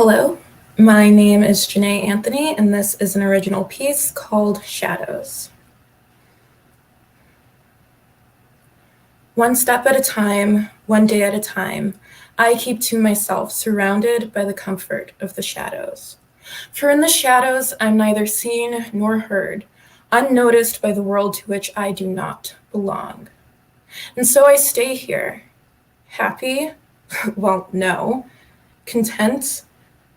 Hello, my name is Janae Anthony, and this is an original piece called Shadows. One step at a time, one day at a time, I keep to myself, surrounded by the comfort of the shadows. For in the shadows, I'm neither seen nor heard, unnoticed by the world to which I do not belong. And so I stay here, happy? Well, no. Content?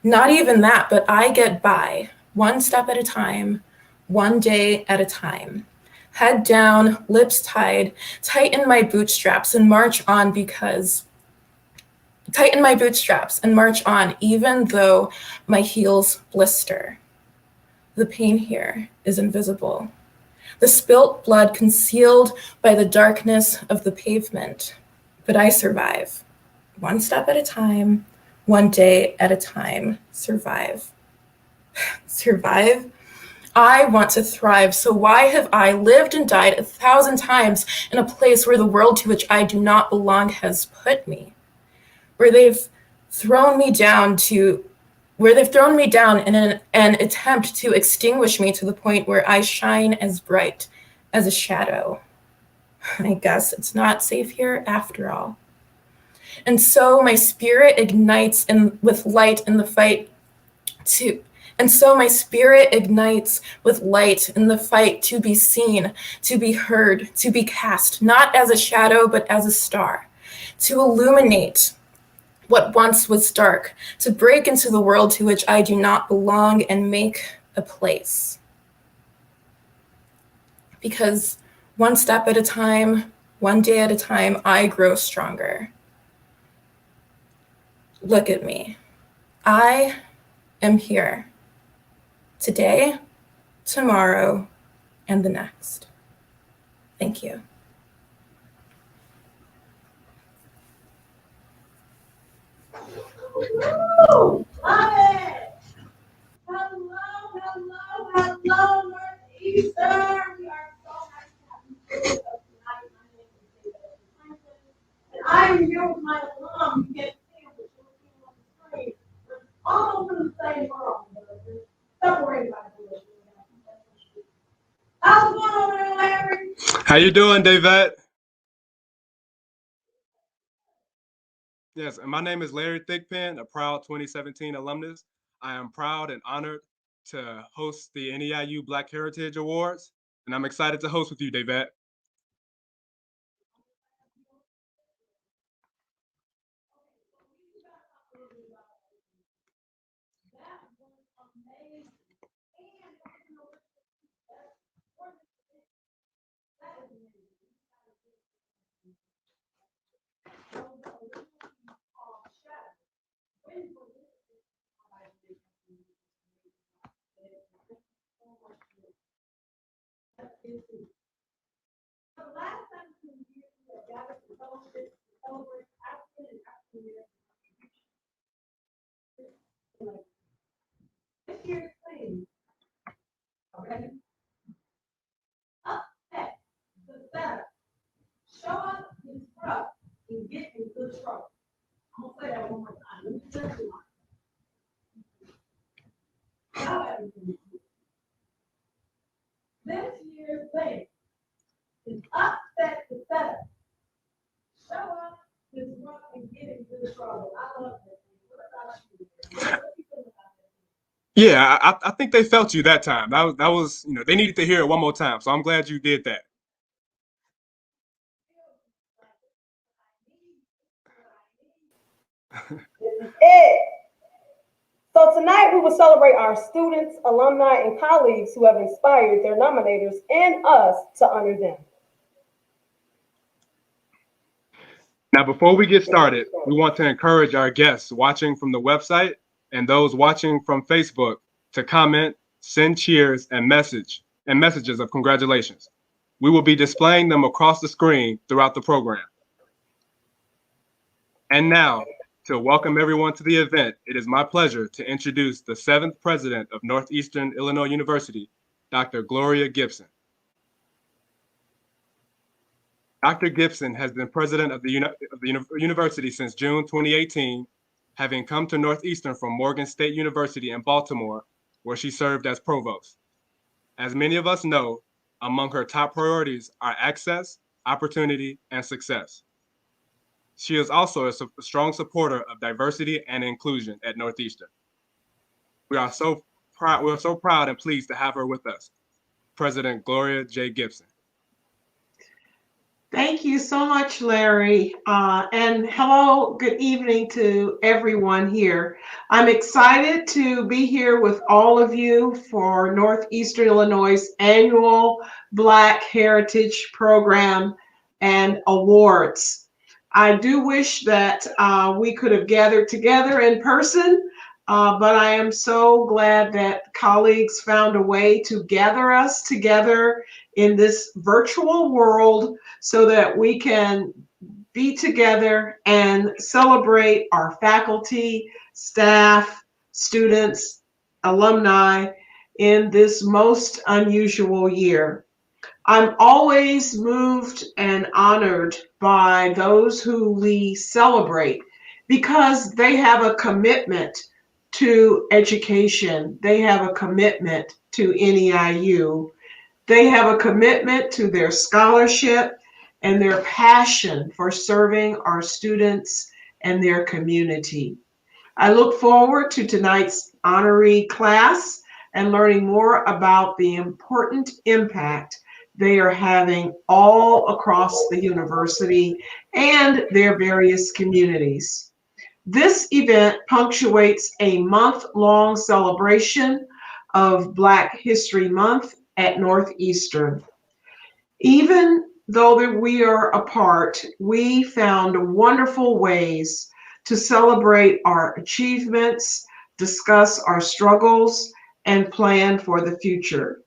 Not even that, but I get by, one step at a time, one day at a time. Head down, lips tied, tighten my bootstraps and march on even though my heels blister. The pain here is invisible. The spilt blood concealed by the darkness of the pavement. But I survive, one step at a time, one day at a time, survive. Survive? I want to thrive, so why have I lived and died 1,000 times in a place where the world to which I do not belong has put me? Where they've thrown me down in an attempt to extinguish me to the point where I shine as bright as a shadow. I guess it's not safe here after all. And so my spirit ignites with light in the fight to be seen, to be heard, to be cast, not as a shadow, but as a star, to illuminate what once was dark, to break into the world to which I do not belong and make a place. Because one step at a time, one day at a time, I grow stronger. Look at me. I am here. Today, tomorrow, and the next. Thank you. Woo! Love it! Hello, Northeastern. We are so happy to have you with us tonight. My name is David, and I am here with my alum. You can't see him, but you'll see him on the screen. We're all from the same world. Don't worry about it. How's it going over there, Larry? How you doing, David? Yes, and my name is Larry Thickpen, a proud 2017 alumnus. I am proud and honored to host the NEIU Black Heritage Awards, and I'm excited to host with you, David. This year's theme, okay? Upset, the setup. Show up, disrupt, and get in good trouble. I'm gonna say that one more time. Let me tell you. Now everything. This year's theme is upset the setup. Show up, disrupt, and get in good trouble. I love this. What about you? What do you think about this? Yeah, I think they felt you that time. That was they needed to hear it one more time. So I'm glad you did that. This is it. So tonight we will celebrate our students, alumni, and colleagues who have inspired their nominators and us to honor them. Now, before we get started, we want to encourage our guests watching from the website and those watching from Facebook to comment, send cheers, and messages of congratulations. We will be displaying them across the screen throughout the program. And now, to welcome everyone to the event, it is my pleasure to introduce the 7th president of Northeastern Illinois University, Dr. Gloria Gibson. Dr. Gibson has been president of the university since June 2018 having come to Northeastern from Morgan State University in Baltimore, where she served as provost. As many of us know, among her top priorities are access, opportunity, and success. She is also a strong supporter of diversity and inclusion at Northeastern. We're so proud and pleased to have her with us. President Gloria J. Gibson. Thank you so much, Larry. And hello, good evening to everyone here. I'm excited to be here with all of you for Northeastern Illinois' annual Black Heritage Program and Awards. I do wish that we could have gathered together in person, but I am so glad that colleagues found a way to gather us together in this virtual world so that we can be together and celebrate our faculty, staff, students, alumni in this most unusual year. I'm always moved and honored by those who we celebrate because they have a commitment to education. They have a commitment to NEIU. They have a commitment to their scholarship and their passion for serving our students and their community. I look forward to tonight's honoree class and learning more about the important impact they are having all across the university and their various communities. This event punctuates a month-long celebration of Black History Month at Northeastern. Even though we are apart, we found wonderful ways to celebrate our achievements, discuss our struggles, and plan for the future.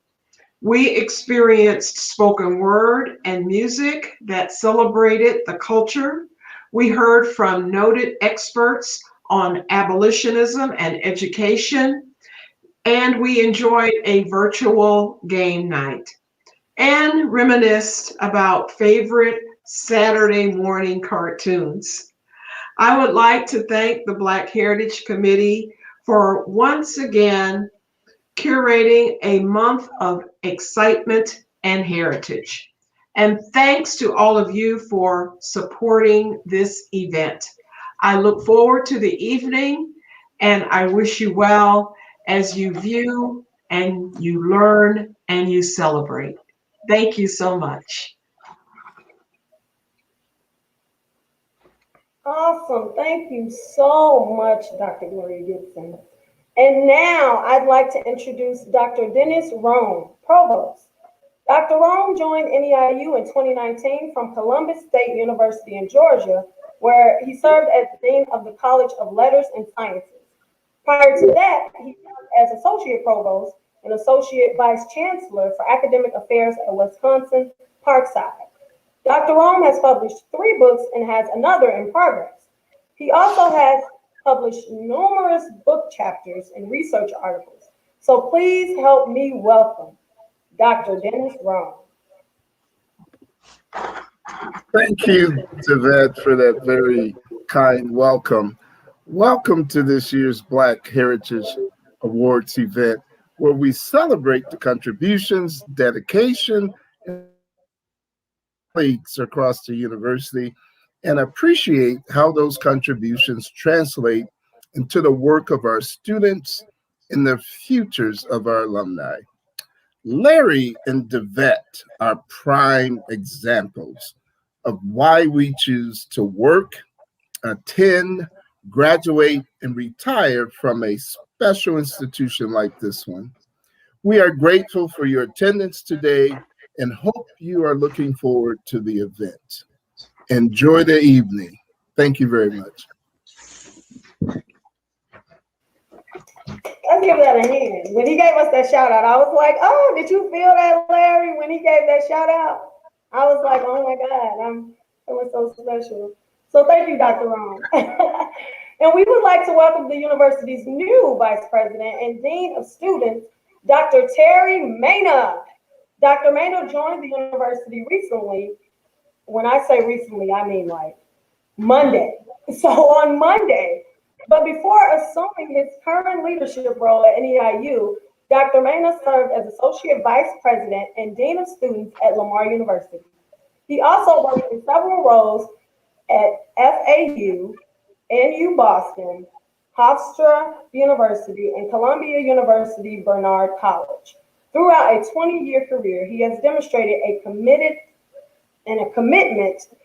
We experienced spoken word and music that celebrated the culture. We heard from noted experts on abolitionism and education, and we enjoyed a virtual game night and reminisced about favorite Saturday morning cartoons. I would like to thank the Black Heritage Committee for once again curating a month of excitement and heritage. And thanks to all of you for supporting this event. I look forward to the evening and I wish you well as you view and you learn and you celebrate. Thank you so much. Awesome. Thank you so much, Dr. Gloria Gibson. And now I'd like to introduce Dr. Dennis Rome, Provost. Dr. Rome joined NEIU in 2019 from Columbus State University in Georgia, where he served as Dean of the College of Letters and Sciences. Prior to that, he served as Associate Provost and Associate Vice Chancellor for Academic Affairs at Wisconsin Parkside. Dr. Rome has published 3 books and has another in progress. He also has published numerous book chapters and research articles. So please help me welcome Dr. Dennis Rome. Thank you, Yvette, for that very kind welcome. Welcome to this year's Black Heritage Awards event, where we celebrate the contributions, dedication, and colleagues across the university and appreciate how those contributions translate into the work of our students and the futures of our alumni. Larry and Yvette are prime examples of why we choose to work, attend, graduate, and retire from a special institution like this one. We are grateful for your attendance today and hope you are looking forward to the event. Enjoy the evening. Thank you very much. Let's give that a hand. When he gave us that shout out, I was like, oh, did you feel that, Larry, when he gave that shout out? I was like, oh my God, it was so special. So thank you, Dr. Rome. And we would like to welcome the university's new Vice President and Dean of Students, Dr. Terry Maynard. Dr. Maynard joined the university recently. When I say recently, I mean like Monday. So on Monday, But before assuming his current leadership role at NEIU, Dr. Mena served as Associate Vice President and Dean of Students at Lamar University. He also worked in several roles at FAU, NU Boston, Hofstra University, and Columbia University Bernard College. Throughout a 20-year career, he has demonstrated a commitment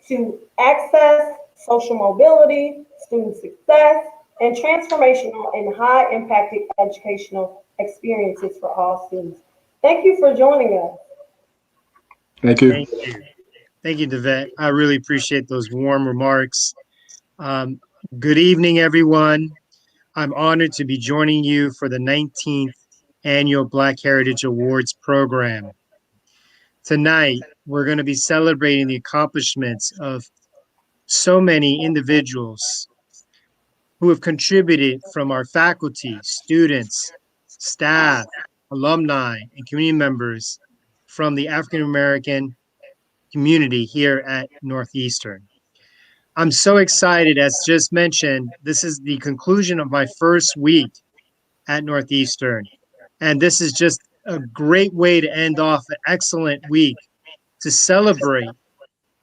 to access, social mobility, student success, and transformational and high impacted educational experiences for all students. Thank you for joining us. Thank you. Thank you. Thank you, Devette. I really appreciate those warm remarks. Um, Good evening, everyone. I'm honored to be joining you for the 19th Annual Black Heritage Awards program. Tonight, we're going to be celebrating the accomplishments of so many individuals who have contributed from our faculty, students, staff, alumni, and community members from the African American community here at Northeastern. I'm so excited, as just mentioned, this is the conclusion of my first week at Northeastern. And this is just a great way to end off an excellent week to celebrate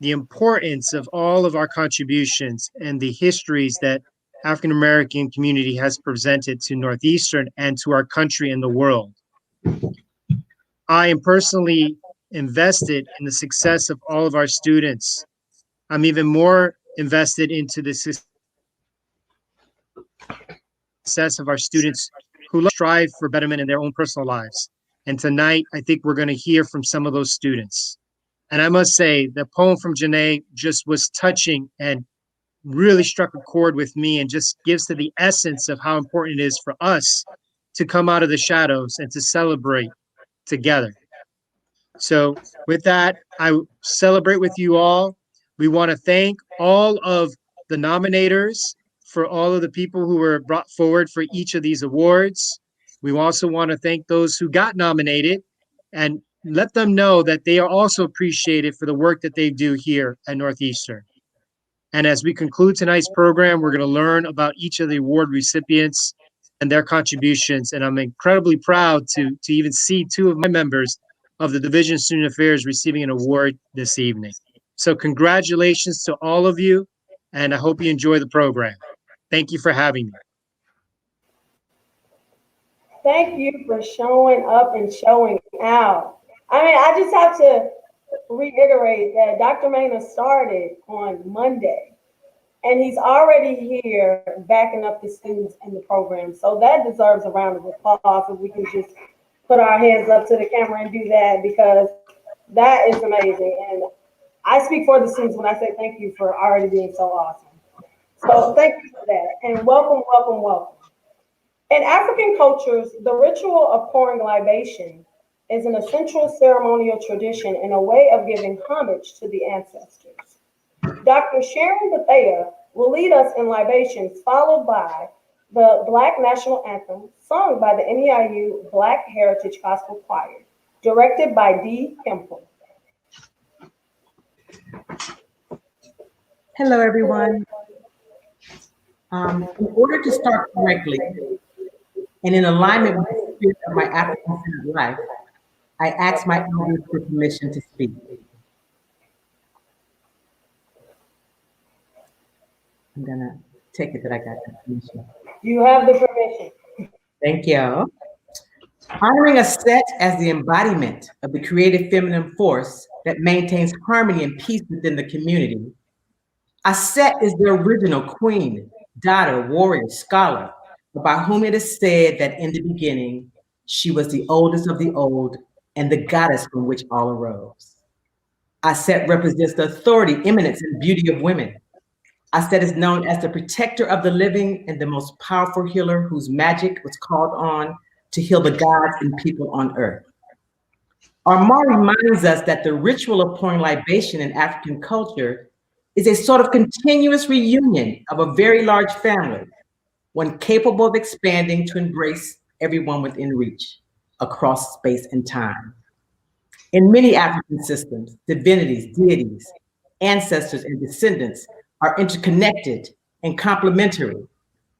the importance of all of our contributions and the histories that African American community has presented to Northeastern and to our country and the world. I am personally invested in the success of all of our students. I'm even more invested into the success of our students who strive for betterment in their own personal lives. And tonight, I think we're going to hear from some of those students. And I must say, the poem from Janae just was touching and really struck a chord with me and just gives to the essence of how important it is for us to come out of the shadows and to celebrate together. So with that, I celebrate with you all. We want to thank all of the nominators for all of the people who were brought forward for each of these awards. We also want to thank those who got nominated and let them know that they are also appreciated for the work that they do here at Northeastern. And as we conclude tonight's program, we're going to learn about each of the award recipients and their contributions. And I'm incredibly proud to even see two of my members of the Division of Student Affairs receiving an award this evening. So congratulations to all of you, and I hope you enjoy the program. Thank you for having me. Thank you for showing up and showing out. I mean, I just have to reiterate that Dr. Mena started on Monday, and he's already here backing up the students in the program. So that deserves a round of applause if we can just put our hands up to the camera and do that, because that is amazing. And I speak for the students when I say thank you for already being so awesome. So thank you for that, and welcome, welcome, welcome. In African cultures, the ritual of pouring libation is an essential ceremonial tradition and a way of giving homage to the ancestors. Dr. Sharon Bethea will lead us in libations, followed by the Black National Anthem, sung by the NEIU Black Heritage Gospel Choir, directed by Dee Kemple. Hello, everyone. In order to start correctly and in alignment with the spirit of my African-centered life, I ask my elders for permission to speak. I'm gonna take it that I got that permission. You have the permission. Thank you. Honoring a set as the embodiment of the creative feminine force that maintains harmony and peace within the community, a set is the original queen, daughter, warrior, scholar, about whom it is said that in the beginning, she was the oldest of the old and the goddess from which all arose. Aset represents the authority, eminence, and beauty of women. Aset is known as the protector of the living and the most powerful healer whose magic was called on to heal the gods and people on earth. Armand reminds us that the ritual of pouring libation in African culture is a sort of continuous reunion of a very large family, one capable of expanding to embrace everyone within reach across space and time. In many African systems, divinities, deities, ancestors, and descendants are interconnected and complementary,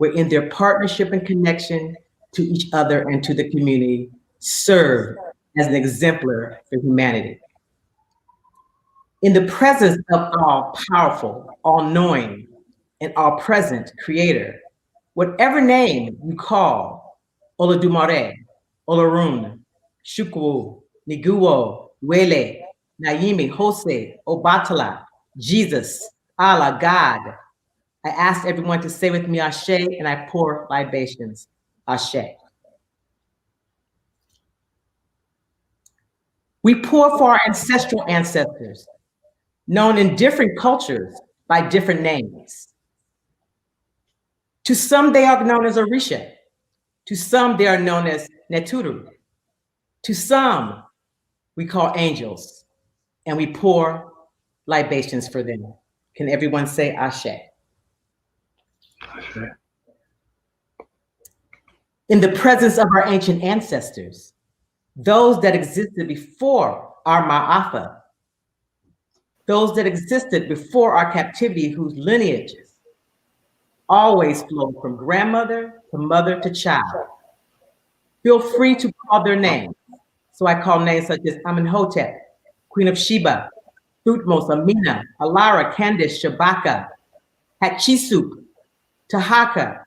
where in their partnership and connection to each other and to the community, serve as an exemplar for humanity. In the presence of all powerful, all knowing, and all present creator, whatever name you call, Olodumare, Olorun, Shukwu, Niguo, Wele, Naimi, Jose, Obatala, Jesus, Allah, God, I ask everyone to say with me, Ashe, and I pour libations, Ashe. We pour for our ancestral ancestors, known in different cultures by different names. To some, they are known as Orisha. To some, they are known as Neturu. To some, we call angels, and we pour libations for them. Can everyone say Ashe? Ashe. In the presence of our ancient ancestors, those that existed before our Ma'afa, those that existed before our captivity, whose lineages always flow from grandmother to mother to child. Feel free to call their names. So I call names such as Amenhotep, Queen of Sheba, Thutmose, Amina, Alara, Candace, Shabaka, Hatshepsut, Tahaka,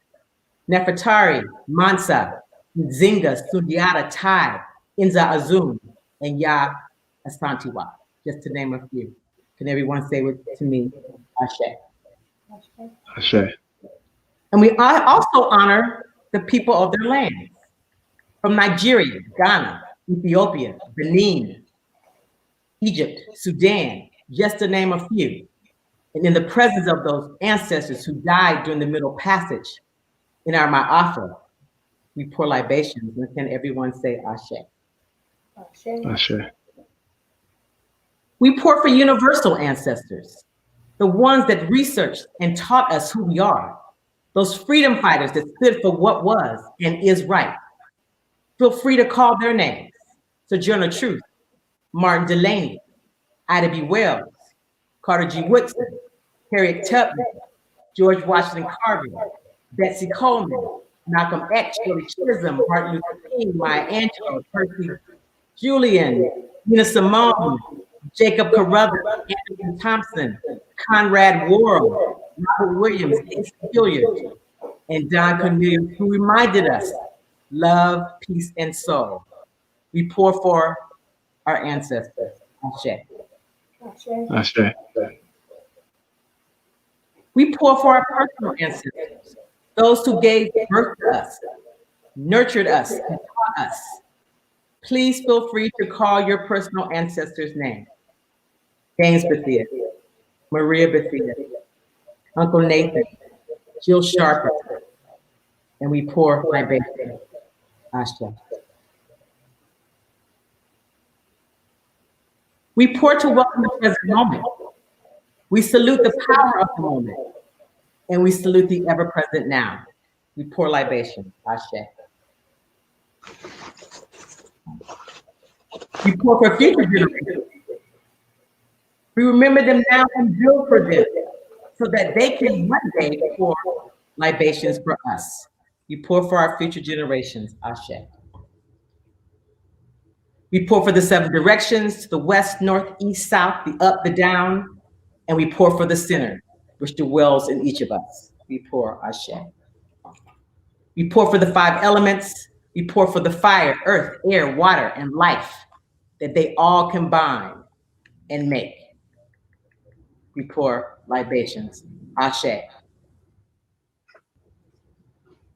Nefertari, Mansa, Nzinga, Sundiata, Tai, Inza Azum, and Ya Asantiwa, just to name a few. Can everyone say to me, Ashe? Ashe. And we also honor the people of their land, from Nigeria, Ghana, Ethiopia, Benin, Egypt, Sudan, just to name a few. And in the presence of those ancestors who died during the Middle Passage in our Ma'afa, we pour libations. And can everyone say Ashe? Ashe. Ashe. We pour for universal ancestors, the ones that researched and taught us who we are, those freedom fighters that stood for what was and is right. Feel free to call their names. Sojourner Truth, Martin Delaney, Ida B. Wells, Carter G. Woodson, Harriet Tubman, George Washington Carver, Betsy Coleman, Malcolm X, Shirley Chisholm, Martin Luther King, Maya Angelou, Percy Julian, Nina Simone, Jacob Carruthers, Anthony Thompson, Conrad Worrell, Robert Williams, Ace Hilliard, and Don Cornelius, who reminded us, love, peace, and soul. We pour for our ancestors. Ashe. Ashe. We pour for our personal ancestors, those who gave birth to us, nurtured us, and taught us. Please feel free to call your personal ancestor's name. James Bethia, Maria Bethia, Uncle Nathan, Jill Sharper, and we pour libation. Ashe. We pour to welcome the present moment. We salute the power of the moment, and we salute the ever-present now. We pour libation. Ashe. We pour for future generations. We remember them now and build for them so that they can one day pour libations for us. We pour for our future generations. Ashe. We pour for the seven directions, the west, north, east, south, the up, the down, and we pour for the center, which dwells in each of us. We pour Ashe. We pour for the five elements. We pour for the fire, earth, air, water, and life, that they all combine and make. We pour libations. Ashe.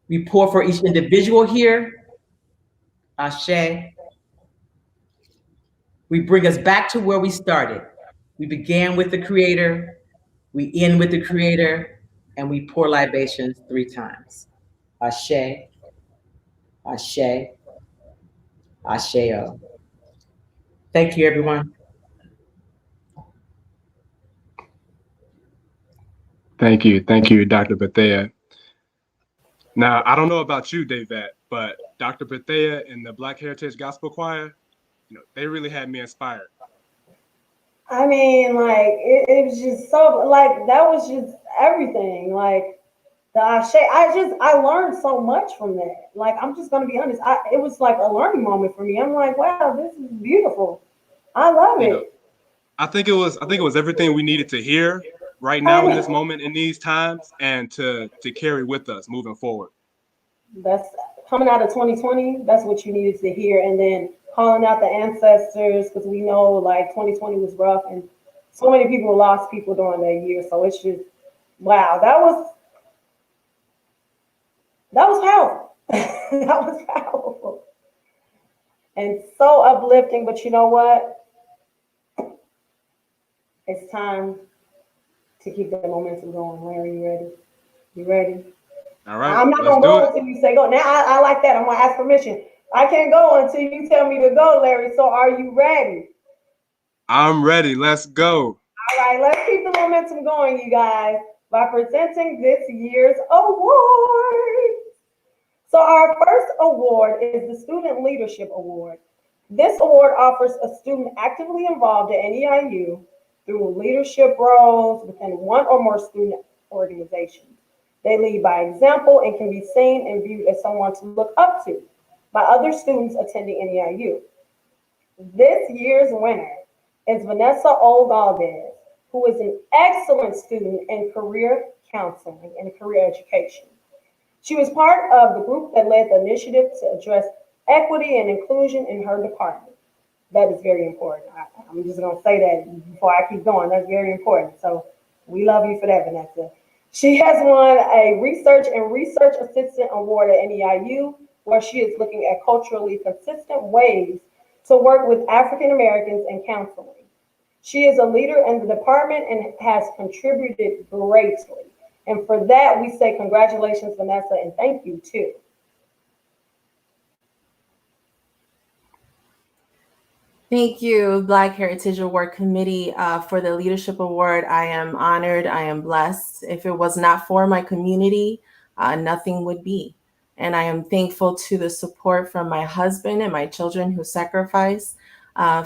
We pour for each individual here. Ashe. We bring us back to where we started. We began with the Creator, we end with the Creator, and we pour libations 3 times. Ashe, Ashe, Asheo. Thank you, everyone. Thank you, Dr. Bethea. Now, I don't know about you, David, but Dr. Bethea and the Black Heritage Gospel Choir, they really had me inspired. I mean, like, it was just so, like, that was just everything. Like, I learned so much from that. Like, I'm just gonna be honest. It was like a learning moment for me. I'm like, wow, this is beautiful. I love You know, it. I think it was everything we needed to hear right now in And this moment in these times, and to carry with us moving forward. that's coming out of 2020. That's what you needed to hear. And then calling out the ancestors because we know like 2020 was rough and so many people lost people during that year. So it's just wow. That was powerful. That was powerful and so uplifting. But you know what? It's time to keep the momentum going. Larry, you ready? You ready? All right, I'm not let's gonna do go it. until you say go. Now I like that. I'm gonna ask permission. I can't go until you tell me to go, Larry. So are you ready? I'm ready. Let's go. All right, let's keep the momentum going, you guys, by presenting this year's award. So our first award is the Student Leadership Award. This award offers a student actively involved at NEIU through leadership roles within one or more student organizations. They lead by example and can be seen and viewed as someone to look up to by other students attending NEIU. This year's winner is Vanessa Oldaldez, who is an excellent student in career counseling and career education. She was part of the group that led the initiative to address equity and inclusion in her department. That is very important. I'm just going to say that before I keep going. That's very important. So we love you for that, Vanessa. She has won a Research and Research Assistant Award at NEIU, where she is looking at culturally consistent ways to work with African Americans in counseling. She is a leader in the department and has contributed greatly. And for that, we say congratulations, Vanessa, and thank you too. Thank you, Black Heritage Award Committee, for the Leadership Award. I am honored. I am blessed. If it was not for my community, nothing would be. And I am thankful to the support from my husband and my children who sacrifice,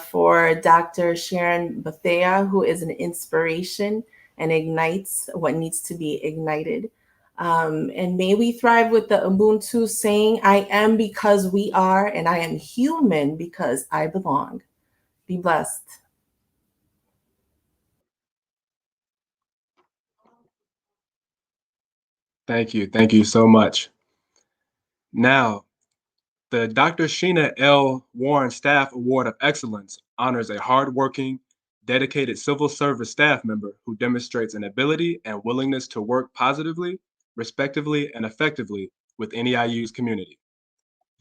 for Dr. Sharon Bethea, who is an inspiration and ignites what needs to be ignited. And may we thrive with the Ubuntu saying, I am because we are, and I am human because I belong. Be blessed. Thank you. Thank you so much. Now, the Dr. Sheena L. Warren Staff Award of Excellence honors a hardworking, dedicated civil service staff member who demonstrates an ability and willingness to work positively, respectively, and effectively with NEIU's community.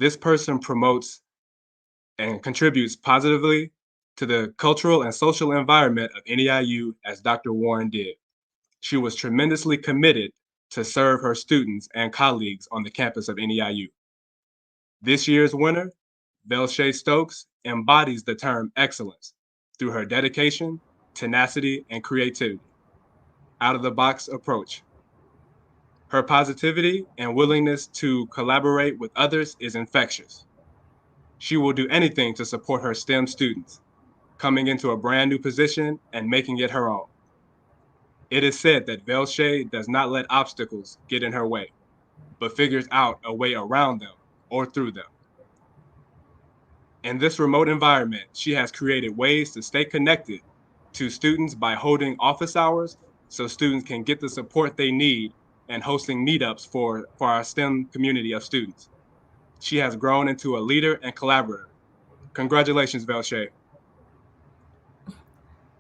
This person promotes and contributes positively to the cultural and social environment of NEIU as Dr. Warren did. She was tremendously committed to serve her students and colleagues on the campus of NEIU. This year's winner, Velshay Stokes, embodies the term excellence through her dedication, tenacity, and creativity. Out of the box approach. Her positivity and willingness to collaborate with others is infectious. She will do anything to support her STEM students, coming into a brand new position and making it her own. It is said that Velshay does not let obstacles get in her way, but figures out a way around them or through them. In this remote environment, she has created ways to stay connected to students by holding office hours so students can get the support they need and hosting meetups for our STEM community of students. She has grown into a leader and collaborator. Congratulations, Velshay.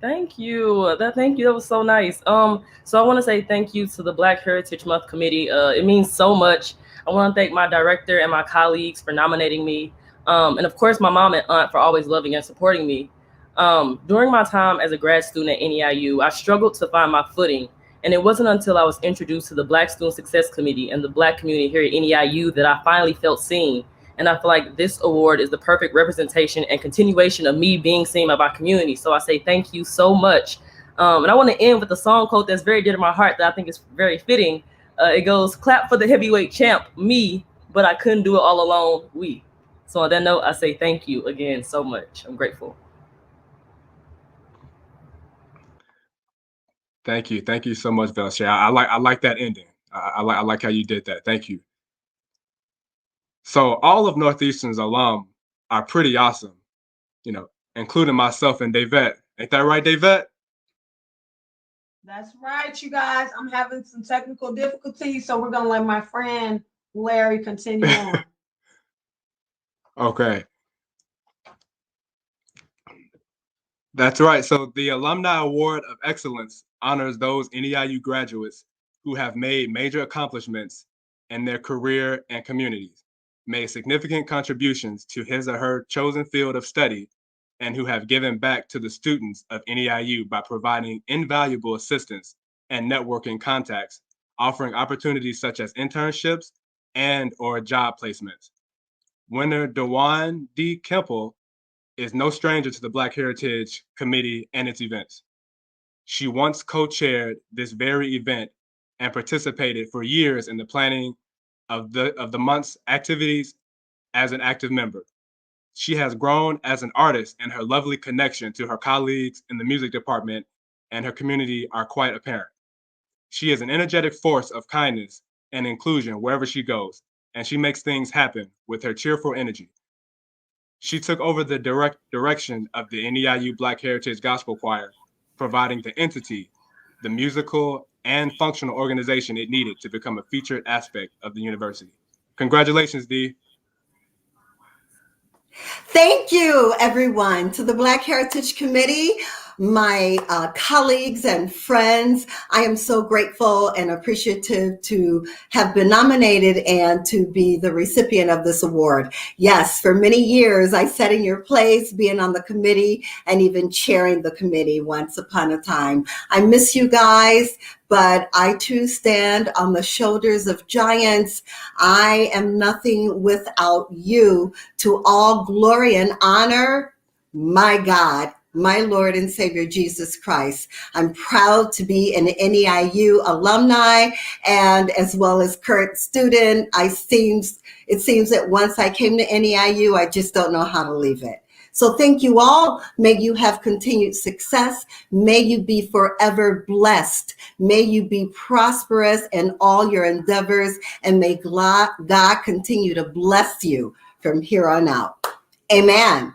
Thank you. Thank you. That was so nice. So I want to say thank you to the Black Heritage Month Committee. It means so much. I want to thank my director and my colleagues for nominating me, and of course my mom and aunt for always loving and supporting me. During my time as a grad student at NEIU, I struggled to find my footing, and it wasn't until I was introduced to the Black Student Success Committee and the Black community here at NEIU that I finally felt seen. And I feel like this award is the perfect representation and continuation of me being seen by my community. So I say thank you so much. And I want to end with a song quote that's very dear to my heart that I think is very fitting. It goes, clap for the heavyweight champ, me, but I couldn't do it all alone, we. So on that note, I say thank you again so much. I'm grateful. Thank you. Thank you so much, Velshay. I like that ending. I like how you did that. Thank you. So all of Northeastern's alum are pretty awesome, including myself and Davette. Ain't that right, Davette? That's right, you guys. I'm having some technical difficulties, so we're gonna let my friend Larry continue on. Okay. That's right. So the Alumni Award of Excellence honors those NEIU graduates who have made major accomplishments in their career and communities, made significant contributions to his or her chosen field of study, and who have given back to the students of NEIU by providing invaluable assistance and networking contacts, offering opportunities such as internships and/or job placements. Winner Dewan D. Kemple is no stranger to the Black Heritage Committee and its events. She once co-chaired this very event and participated for years in the planning of the month's activities as an active member. She has grown as an artist, and her lovely connection to her colleagues in the music department and her community are quite apparent. She is an energetic force of kindness and inclusion wherever she goes, and she makes things happen with her cheerful energy. She took over the direction of the NEIU Black Heritage Gospel Choir, providing the entity, the musical and functional organization it needed to become a featured aspect of the university. Congratulations, Dee. Thank you, everyone, to the Black Heritage Committee, my colleagues and friends. I am so grateful and appreciative to have been nominated and to be the recipient of this award. Yes, for many years, I sat in your place, being on the committee and even chairing the committee once upon a time. I miss you guys, but I too stand on the shoulders of giants. I am nothing without you. To all glory and honor, my God, my Lord and Savior, Jesus Christ. I'm proud to be an NEIU alumni and as well as current student. It seems that once I came to NEIU, I just don't know how to leave it. So thank you all. May you have continued success. May you be forever blessed. May you be prosperous in all your endeavors, and may God continue to bless you from here on out. Amen.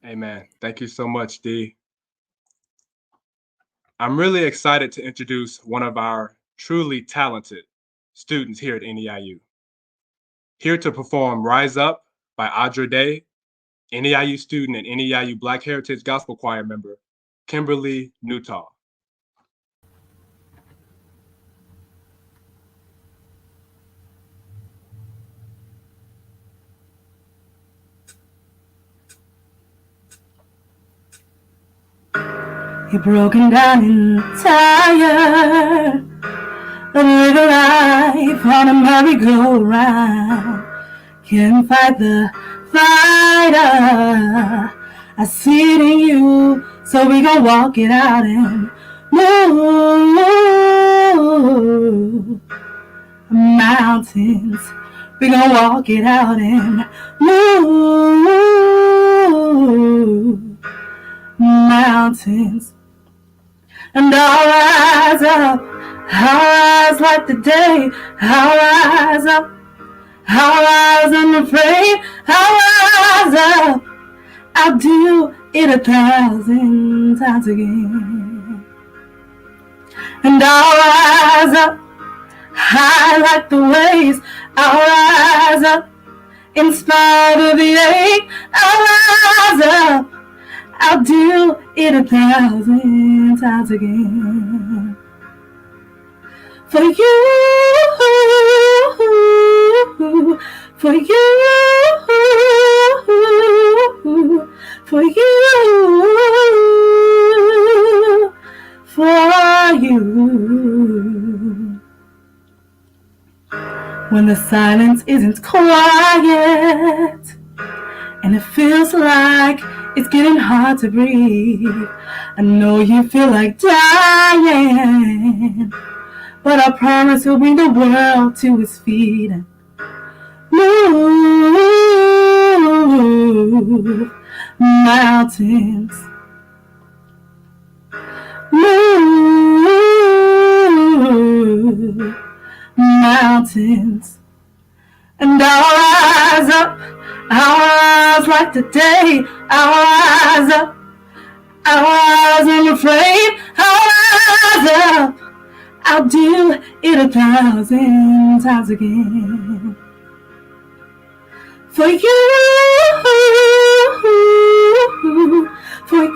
Amen. Thank you so much, Dee. I'm really excited to introduce one of our truly talented students here at NEIU. Here to perform Rise Up by Audra Day, NEIU student and NEIU Black Heritage Gospel Choir member, Kimberly Newtall. You're broken down and tired of living life on a merry-go-round. Can't fight the fighter. I see it in you, so we gon' walk it out and move mountains. We gon' walk it out and move mountains. And I'll rise up, I'll rise like the day, I'll rise up, I'll rise unafraid, I'll rise up, I'll do it 1,000 times again. And I'll rise up, high like the waves, I'll rise up, in spite of the ache, I'll rise up, I'll do it 1,000 times again. For you, for you, for you, for you. When the silence isn't quiet and it feels like it's getting hard to breathe, I know you feel like dying, but I promise he'll bring the world to his feet and move mountains, move mountains. And I'll rise up, I'll rise like the day. I'll rise up, I'll rise unafraid. I'll rise up, I'll do it 1,000 times again. For you, for you, for you, for you.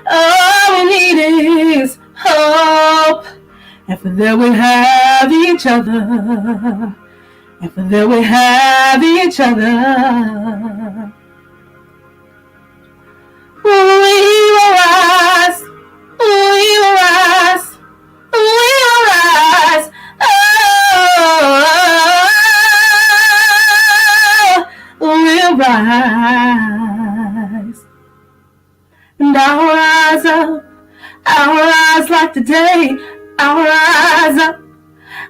All we need is hope. And for that we have each other. And for that we have each other. We will rise, we will rise, we will rise. Oh, we'll rise. And I'll rise up, I'll rise like the day. I'll rise up,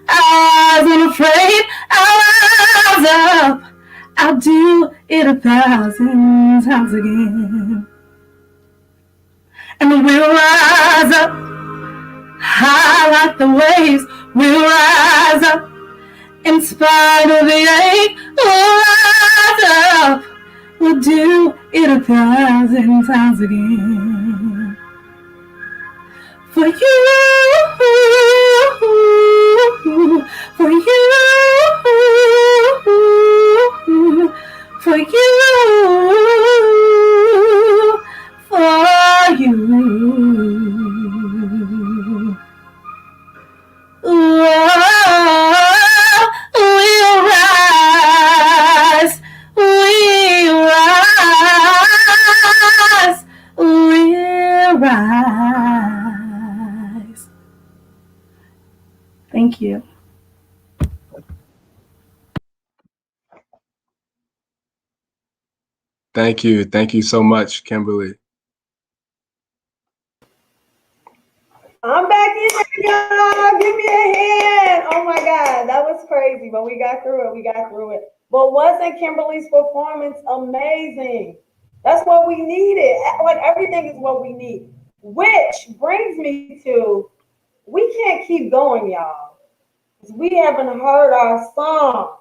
I'll rise unafraid. I'll rise up, I'll do it 1,000 times again. And we'll rise up, high like the waves. We'll rise up, in spite of the ache. We'll rise up, we'll do it 1,000 times again. For you, for you, for you, for you. We'll rise, we'll rise, we'll rise. Thank you. Thank you. Thank you so much, Kimberly. I'm back in there, y'all. Give me a hand. Oh my God, that was crazy, but we got through it. We got through it. But wasn't Kimberly's performance amazing? That's what we needed. Like, everything is what we need. Which brings me to, we can't keep going, y'all. We haven't heard our song.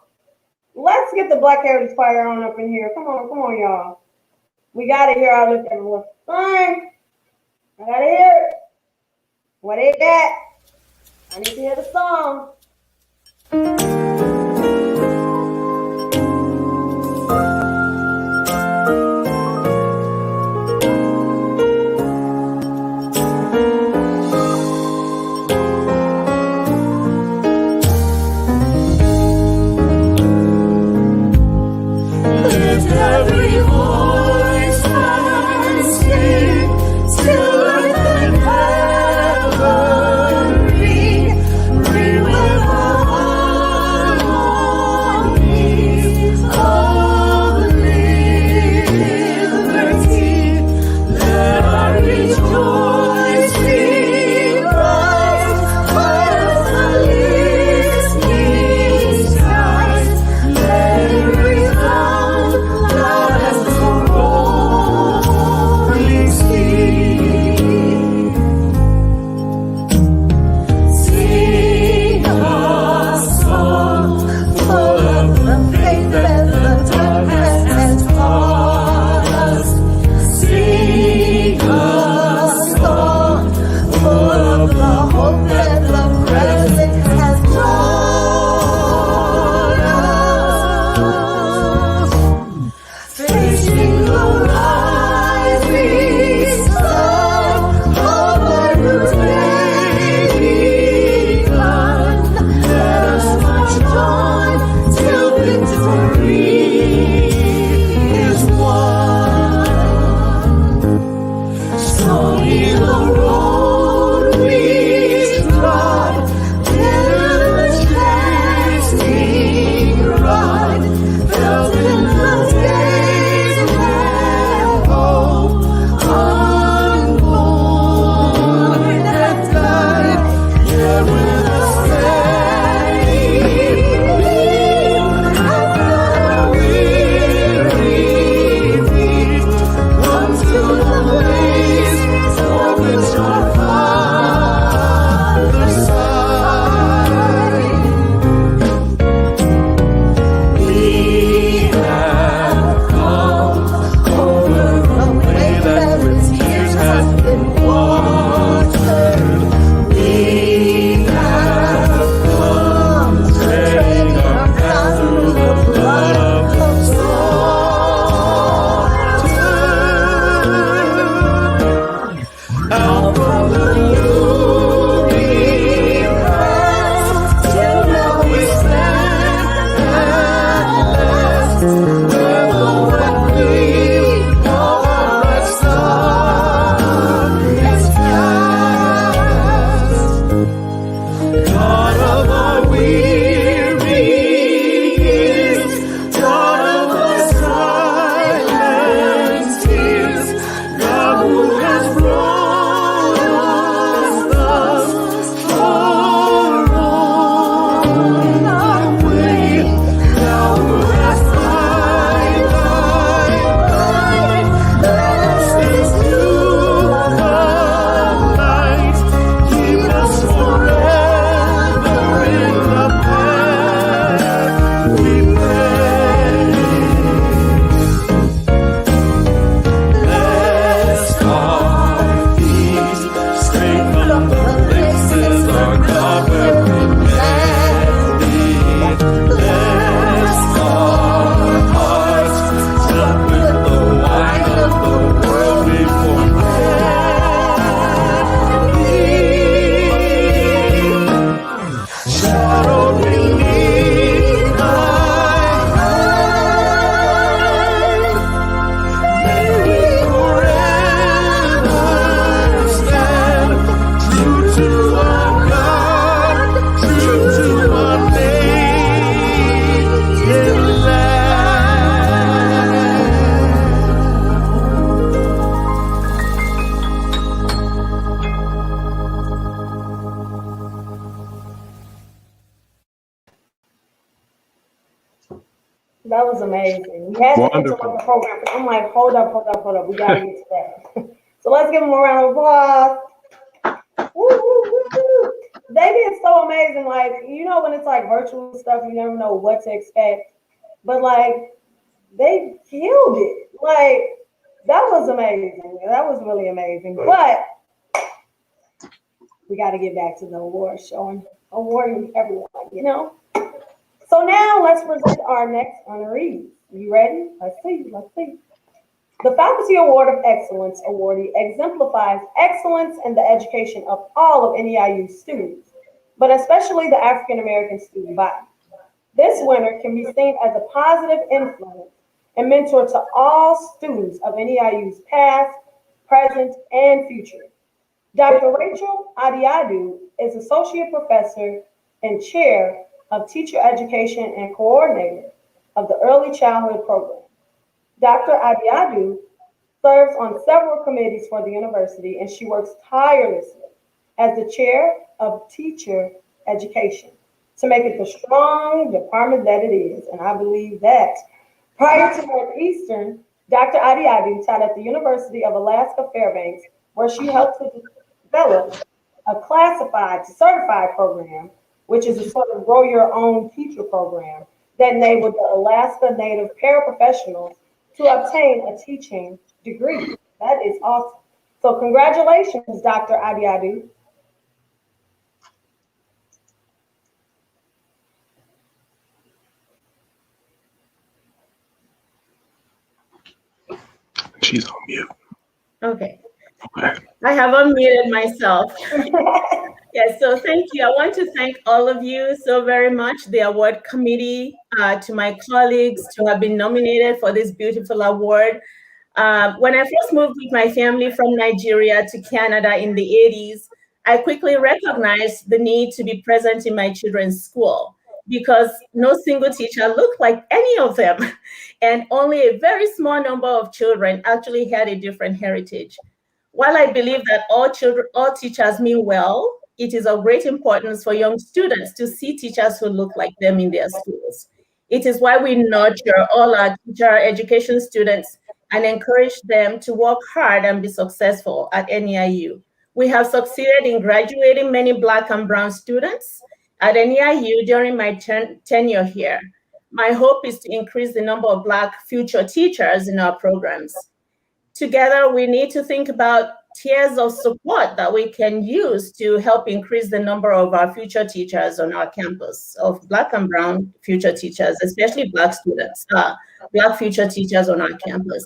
Let's get the Black Heritage Choir on up in here. Come on, y'all. We gotta hear our Lift Everyone sing. I gotta hear it. What is that? I need to hear the song. Lift every voice and sing till earth and heaven ring with harmonies of liberty. Let our rejoicing rise as the listening skies. Let it resound loud as the rolling sea. Sing a song full of the faith that the darkness has taught us. Sing a song full of the hope that the present has taught us. Facing the rising sun of a new day begun. Let us march on till victory is won. Stony the road we trod, never chancing rod, felt in the days ahead. was amazing. We had to interrupt Wonderful. the program. I'm like, hold up. We got to get to that. So let's give them a round of applause. Woo, woo, woo, woo. They did so amazing. Like, you know, when it's like virtual stuff, you never know what to expect. But like, they killed it. Like, that was amazing. That was really amazing. But we got to get back to the award show and awarding everyone, you know? So now let's present our next honorees. You ready? Let's see. The Faculty Award of Excellence awardee exemplifies excellence in the education of all of NEIU students, but especially the African American student body. This winner can be seen as a positive influence and mentor to all students of NEIU's past, present, and future. Dr. Rachel Adiadu is Associate Professor and Chair of Teacher Education and Coordinator of the Early Childhood Program. Dr. Adiadu serves on several committees for the university, and she works tirelessly as the Chair of Teacher Education to make it the strong department that it is, and I believe that. Prior to Northeastern, Dr. Adiadu taught at the University of Alaska Fairbanks, where she helped to develop a classified to certified program, which is a sort of grow your own teacher program that enabled the Alaska Native paraprofessionals to obtain a teaching degree. That is awesome. So congratulations, Dr. Adiadu. She's on mute. Okay. I have unmuted myself. Yes, so thank you. I want to thank all of you so very much, the award committee, to my colleagues to have been nominated for this beautiful award. When I first moved with my family from Nigeria to Canada in the 80s, I quickly recognized the need to be present in my children's school because no single teacher looked like any of them. And only a very small number of children actually had a different heritage. While I believe that all teachers mean well, it is of great importance for young students to see teachers who look like them in their schools. It is why we nurture all our teacher education students and encourage them to work hard and be successful at NEIU. We have succeeded in graduating many Black and Brown students at NEIU during my tenure here. My hope is to increase the number of Black future teachers in our programs. Together, we need to think about tiers of support that we can use to help increase the number of our future teachers on our campus, of Black and Brown future teachers, especially Black students, Black future teachers on our campus.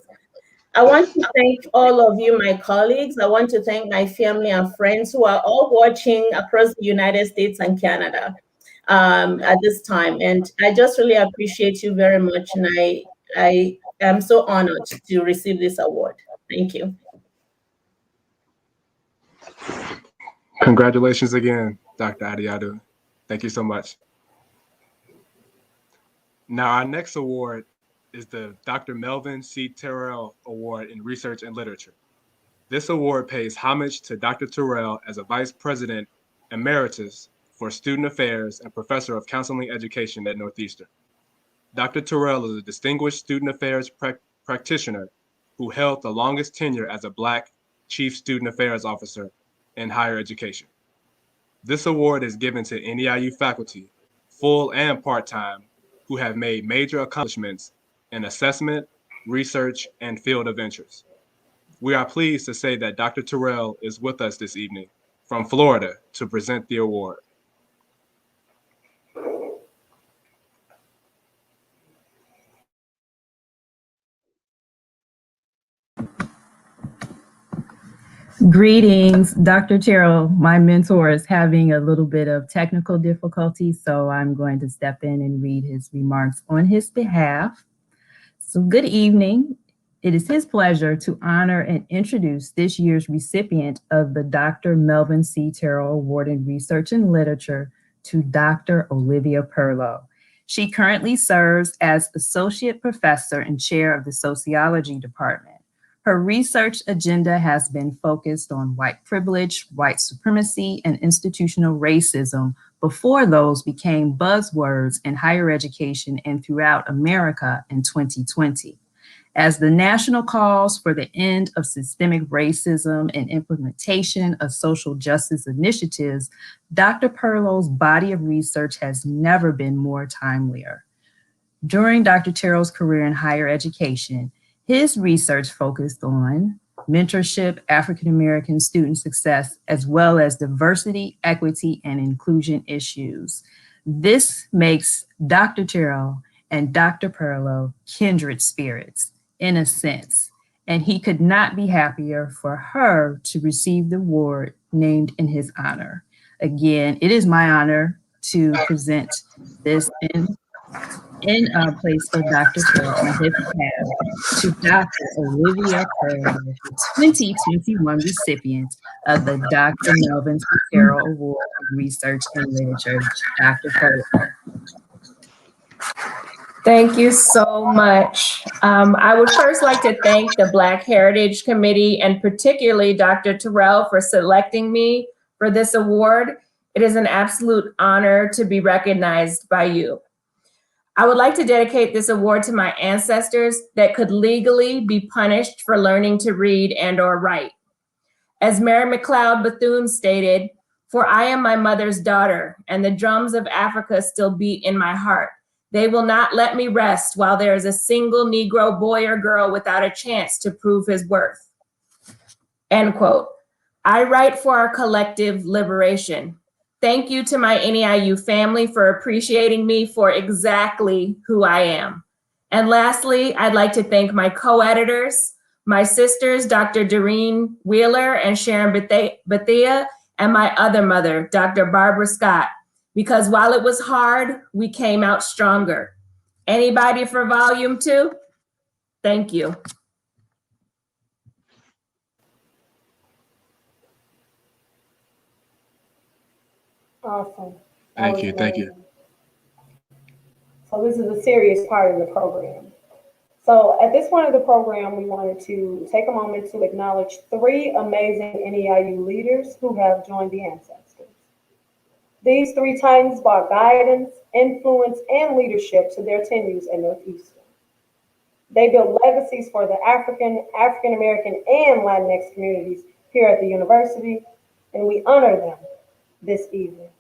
I want to thank all of you, my colleagues. I want to thank my family and friends who are all watching across the United States and Canada at this time. And I just really appreciate you very much. And I am so honored to receive this award. Thank you. Congratulations again, Dr. Adiadu. Thank you so much. Now, our next award is the Dr. Melvin C. Terrell Award in Research and Literature. This award pays homage to Dr. Terrell as a Vice President Emeritus for Student Affairs and Professor of Counseling Education at Northeastern. Dr. Terrell is a distinguished student affairs practitioner who held the longest tenure as a Black Chief Student Affairs Officer in higher education. This award is given to NEIU faculty, full and part-time, who have made major accomplishments in assessment, research, and field of interest. We are pleased to say that Dr. Terrell is with us this evening from Florida to present the award. Greetings, Dr. Terrell. My mentor is having a little bit of technical difficulty, so I'm going to step in and read his remarks on his behalf. So good evening. It is his pleasure to honor and introduce this year's recipient of the Dr. Melvin C. Terrell Award in Research and Literature to Dr. Olivia Perlow. She currently serves as Associate Professor and Chair of the Sociology Department. Her research agenda has been focused on white privilege, white supremacy, and institutional racism before those became buzzwords in higher education and throughout America in 2020. As the national calls for the end of systemic racism and implementation of social justice initiatives, Dr. Perlow's body of research has never been more timelier. During Dr. Terrell's career in higher education, his research focused on mentorship, African American student success, as well as diversity, equity, and inclusion issues. This makes Dr. Terrell and Dr. Perlow kindred spirits, in a sense, and he could not be happier for her to receive the award named in his honor. Again, it is my honor to present this in place of Dr. Terrell on his behalf to Dr. Olivia Perlow, the 2021 recipient of the Dr. Melvin Terrell Award of Research and Literature. Dr. Perlow. Thank you so much. I would first like to thank the Black Heritage Committee and particularly Dr. Terrell for selecting me for this award. It is an absolute honor to be recognized by you. I would like to dedicate this award to my ancestors that could legally be punished for learning to read and or write. As Mary McLeod Bethune stated, "For I am my mother's daughter, and the drums of Africa still beat in my heart. They will not let me rest while there is a single Negro boy or girl without a chance to prove his worth." End quote. I write for our collective liberation. Thank you to my NEIU family for appreciating me for exactly who I am. And lastly, I'd like to thank my co-editors, my sisters, Dr. Doreen Wheeler and Sharon Bethea, and my other mother, Dr. Barbara Scott, because while it was hard, we came out stronger. Anybody for volume 2? Thank you. Awesome. Thank you. Thank you. So this is a serious part of the program. So at this point of the program, we wanted to take a moment to acknowledge 3 amazing NEIU leaders who have joined the ancestors. These 3 titans brought guidance, influence, and leadership to their tenures at Northeastern. They built legacies for the African American, and Latinx communities here at the university, and we honor them this evening.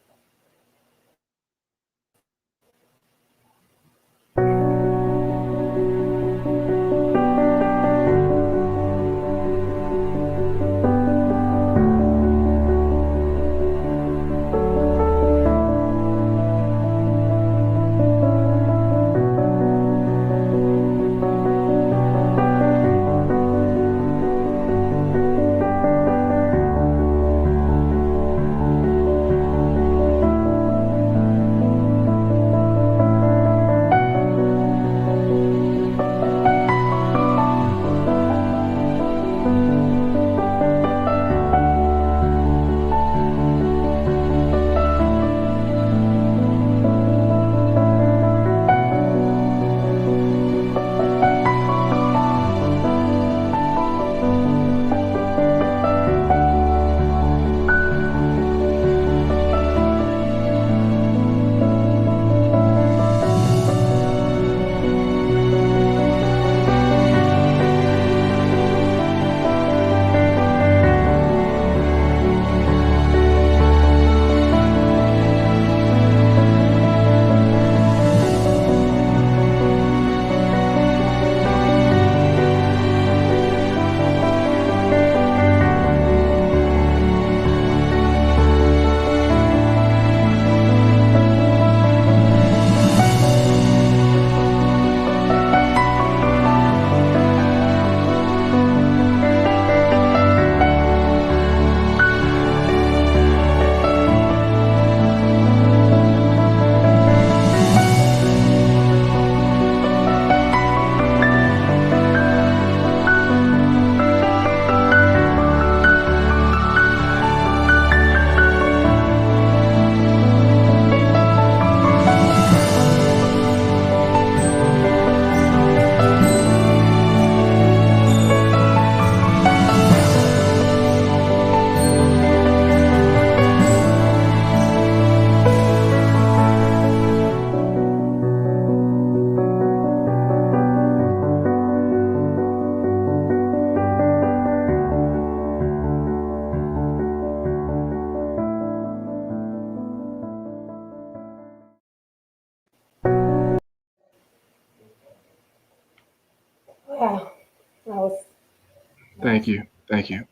Thank you. Thank you.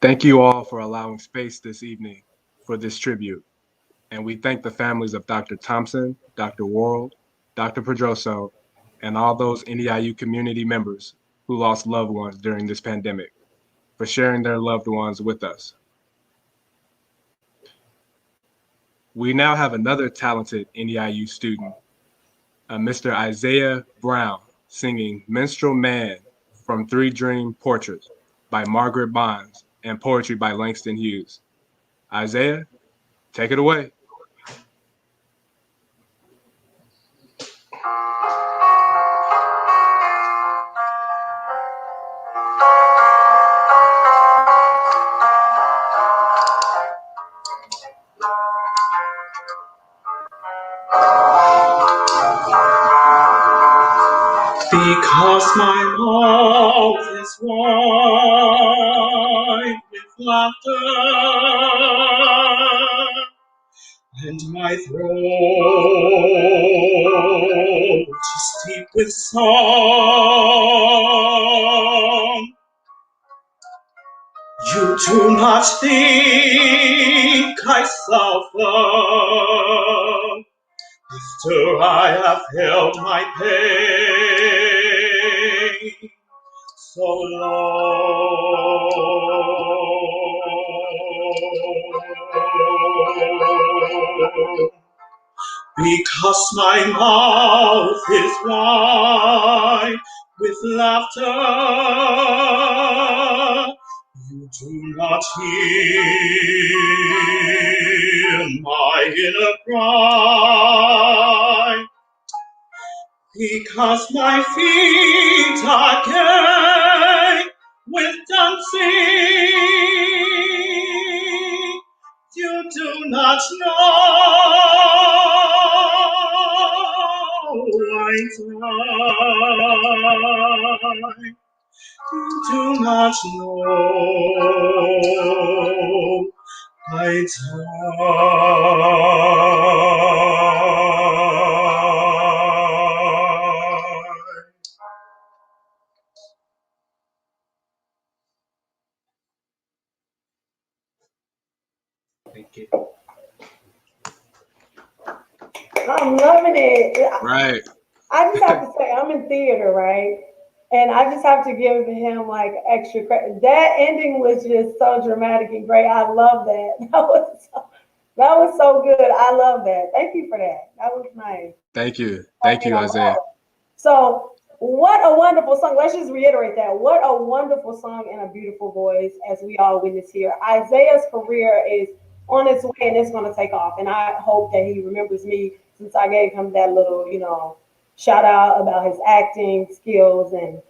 Thank you all for allowing space this evening for this tribute. And we thank the families of Dr. Thompson, Dr. Worrell, Dr. Pedroso, and all those NEIU community members who lost loved ones during this pandemic for sharing their loved ones with us. We now have another talented NEIU student, Mr. Isaiah Brown, singing Minstrel Man from Three Dream Portraits by Margaret Bonds and poetry by Langston Hughes. Isaiah, take it away. Because my mouth is wide with laughter and my throat is deep with song, you do not think I suffer after I have held my pain so long. Because my mouth is wide with laughter, you do not hear my inner cry. Because my feet are gay with dancing, you do not know I die. You do not know I Thank you. I'm loving it. Right. I just have to say, I'm in theater, right? And I just have to give him like extra credit. That ending was just so dramatic and great. I love that. That was so good. I love that. Thank you for that. That was nice. Thank you. Thank you, Isaiah. So, what a wonderful song. Let's just reiterate that. What a wonderful song and a beautiful voice, as we all witness here. Isaiah's career is on its way and it's going to take off. And I hope that he remembers me since I gave him that little, shout out about his acting skills and,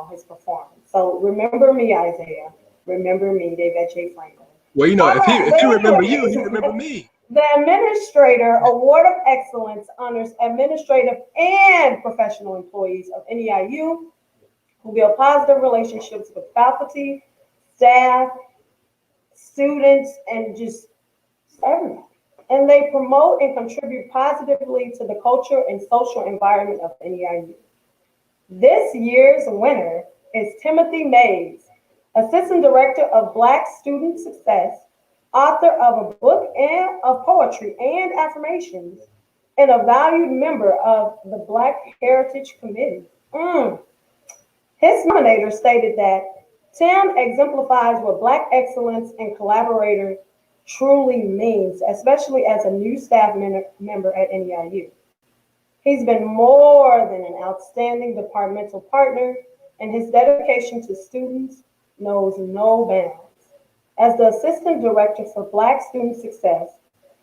his performance. So, remember me, Isaiah. Remember me, David J. Franklin. Well, if he remember you, he anyways, remember me. The Administrator Award of Excellence honors administrative and professional employees of NEIU who build positive relationships with faculty, staff, students, and just everyone. And they promote and contribute positively to the culture and social environment of NEIU. This year's winner is Timothy Mays, Assistant Director of Black Student Success, author of a book of poetry and affirmations, and a valued member of the Black Heritage Committee. His nominator stated that Tim exemplifies what Black excellence and collaborator truly means, especially as a new staff member at NEIU. He's been more than an outstanding departmental partner, and his dedication to students knows no bounds. As the Assistant Director for Black Student Success,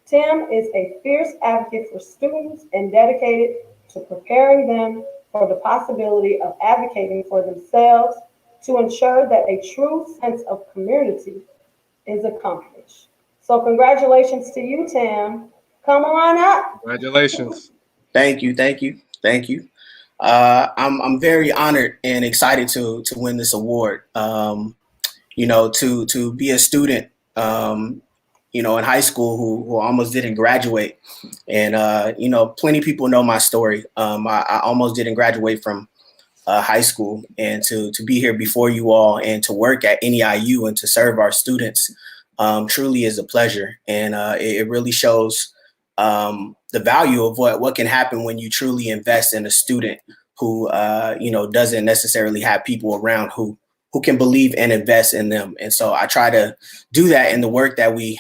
Tim is a fierce advocate for students and dedicated to preparing them for the possibility of advocating for themselves to ensure that a true sense of community is accomplished. So congratulations to you, Tim. Come on up. Congratulations. Thank you. I'm very honored and excited to win this award. To be a student, in high school who almost didn't graduate, and plenty of people know my story. I almost didn't graduate from high school, and to be here before you all and to work at NEIU and to serve our students truly is a pleasure. And it really shows the value of what can happen when you truly invest in a student who doesn't necessarily have people around who can believe and invest in them. And so I try to do that in the work that we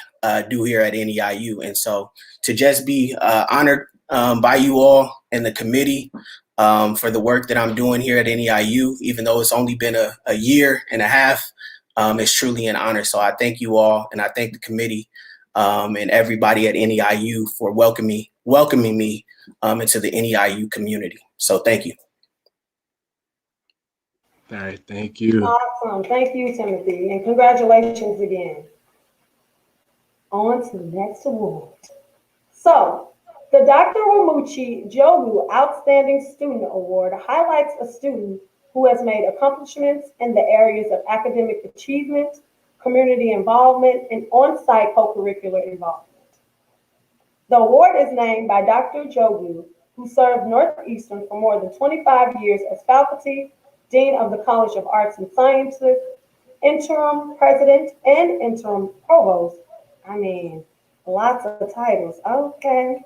do here at NEIU. And so to just be honored by you all and the committee for the work that I'm doing here at NEIU, even though it's only been a year and a half, it's truly an honor. So I thank you all, and I thank the committee and everybody at NEIU for welcoming me into the NEIU community. So thank you. All right, thank you. Awesome. Thank you, Timothy, and congratulations again. On to the next award. So, the Dr. Wamuchi Jogu Outstanding Student Award highlights a student who has made accomplishments in the areas of academic achievement, community involvement, and on-site co-curricular involvement. The award is named by Dr. Jogu, who served Northeastern for more than 25 years as faculty, Dean of the College of Arts and Sciences, interim president, and interim provost. I mean, lots of titles, okay.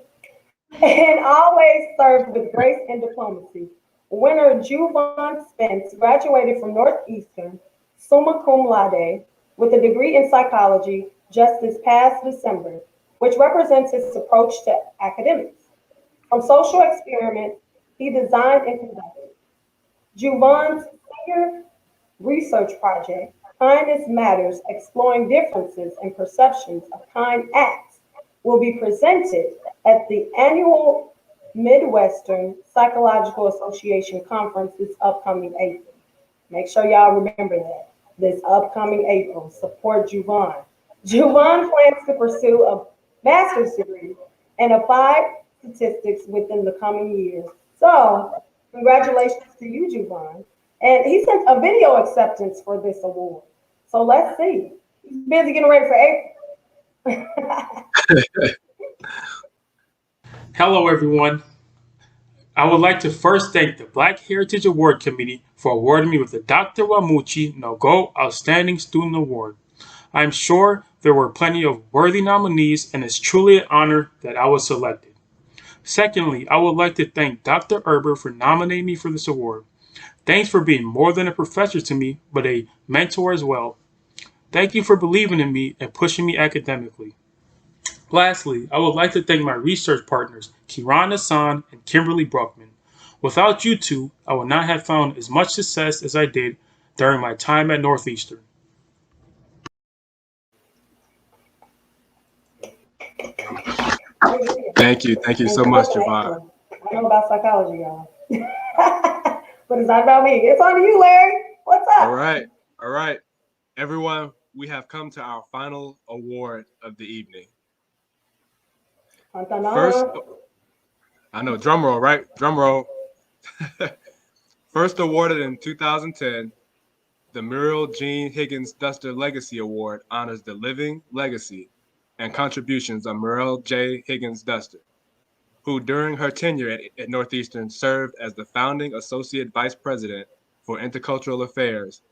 And always served with grace and diplomacy. Winner Juvan Spence graduated from Northeastern, summa cum laude, with a degree in psychology just this past December, which represents his approach to academics. From social experiments, he designed and conducted. Juvan's senior research project, Kindness Matters, Exploring Differences and Perceptions of Kind Acts, will be presented at the annual Midwestern Psychological Association Conference this upcoming April. Make sure y'all remember that. This upcoming April, support Juvan. Juvan plans to pursue a master's degree in applied statistics within the coming years. So, congratulations to you, Juvan. And he sent a video acceptance for this award. So let's see. He's busy getting ready for April. Hello, everyone. I would like to first thank the Black Heritage Award Committee for awarding me with the Dr. Wamuchi Nogo Outstanding Student Award. I am sure there were plenty of worthy nominees, and it's truly an honor that I was selected. Secondly, I would like to thank Dr. Erber for nominating me for this award. Thanks for being more than a professor to me, but a mentor as well. Thank you for believing in me and pushing me academically. Lastly, I would like to thank my research partners, Kiran Hassan and Kimberly Bruckman. Without you two, I would not have found as much success as I did during my time at Northeastern. Thank you so much, Javon. I know about psychology, y'all. But it's not about me. It's on you, Larry. What's up? All right. Everyone, we have come to our final award of the evening. First, I know, drum roll, right? Drum roll. First awarded in 2010, the Muriel Jean Higgins Duster Legacy Award honors the living legacy and contributions of Muriel J. Higgins Duster, who during her tenure at Northeastern served as the founding Associate Vice President for Intercultural Affairs,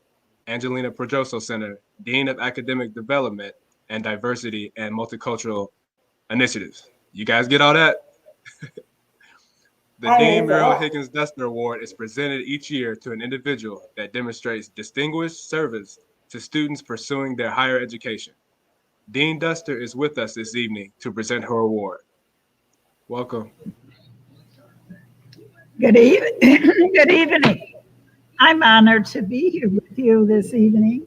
Angelina Projoso Center, Dean of Academic Development and Diversity and Multicultural Initiatives. You guys get all that? The Dean Muriel Higgins Duster Award is presented each year to an individual that demonstrates distinguished service to students pursuing their higher education. Dean Duster is with us this evening to present her award. Welcome. Good evening. I'm honored to be here with you this evening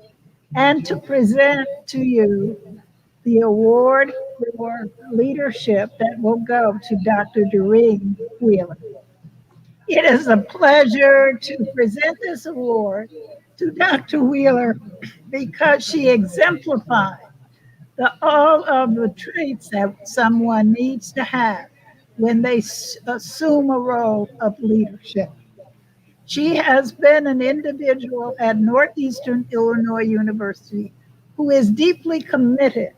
and to present to you the award for leadership that will go to Dr. Doreen Wheeler. It is a pleasure to present this award to Dr. Wheeler because she exemplified all of the traits that someone needs to have when they assume a role of leadership. She has been an individual at Northeastern Illinois University who is deeply committed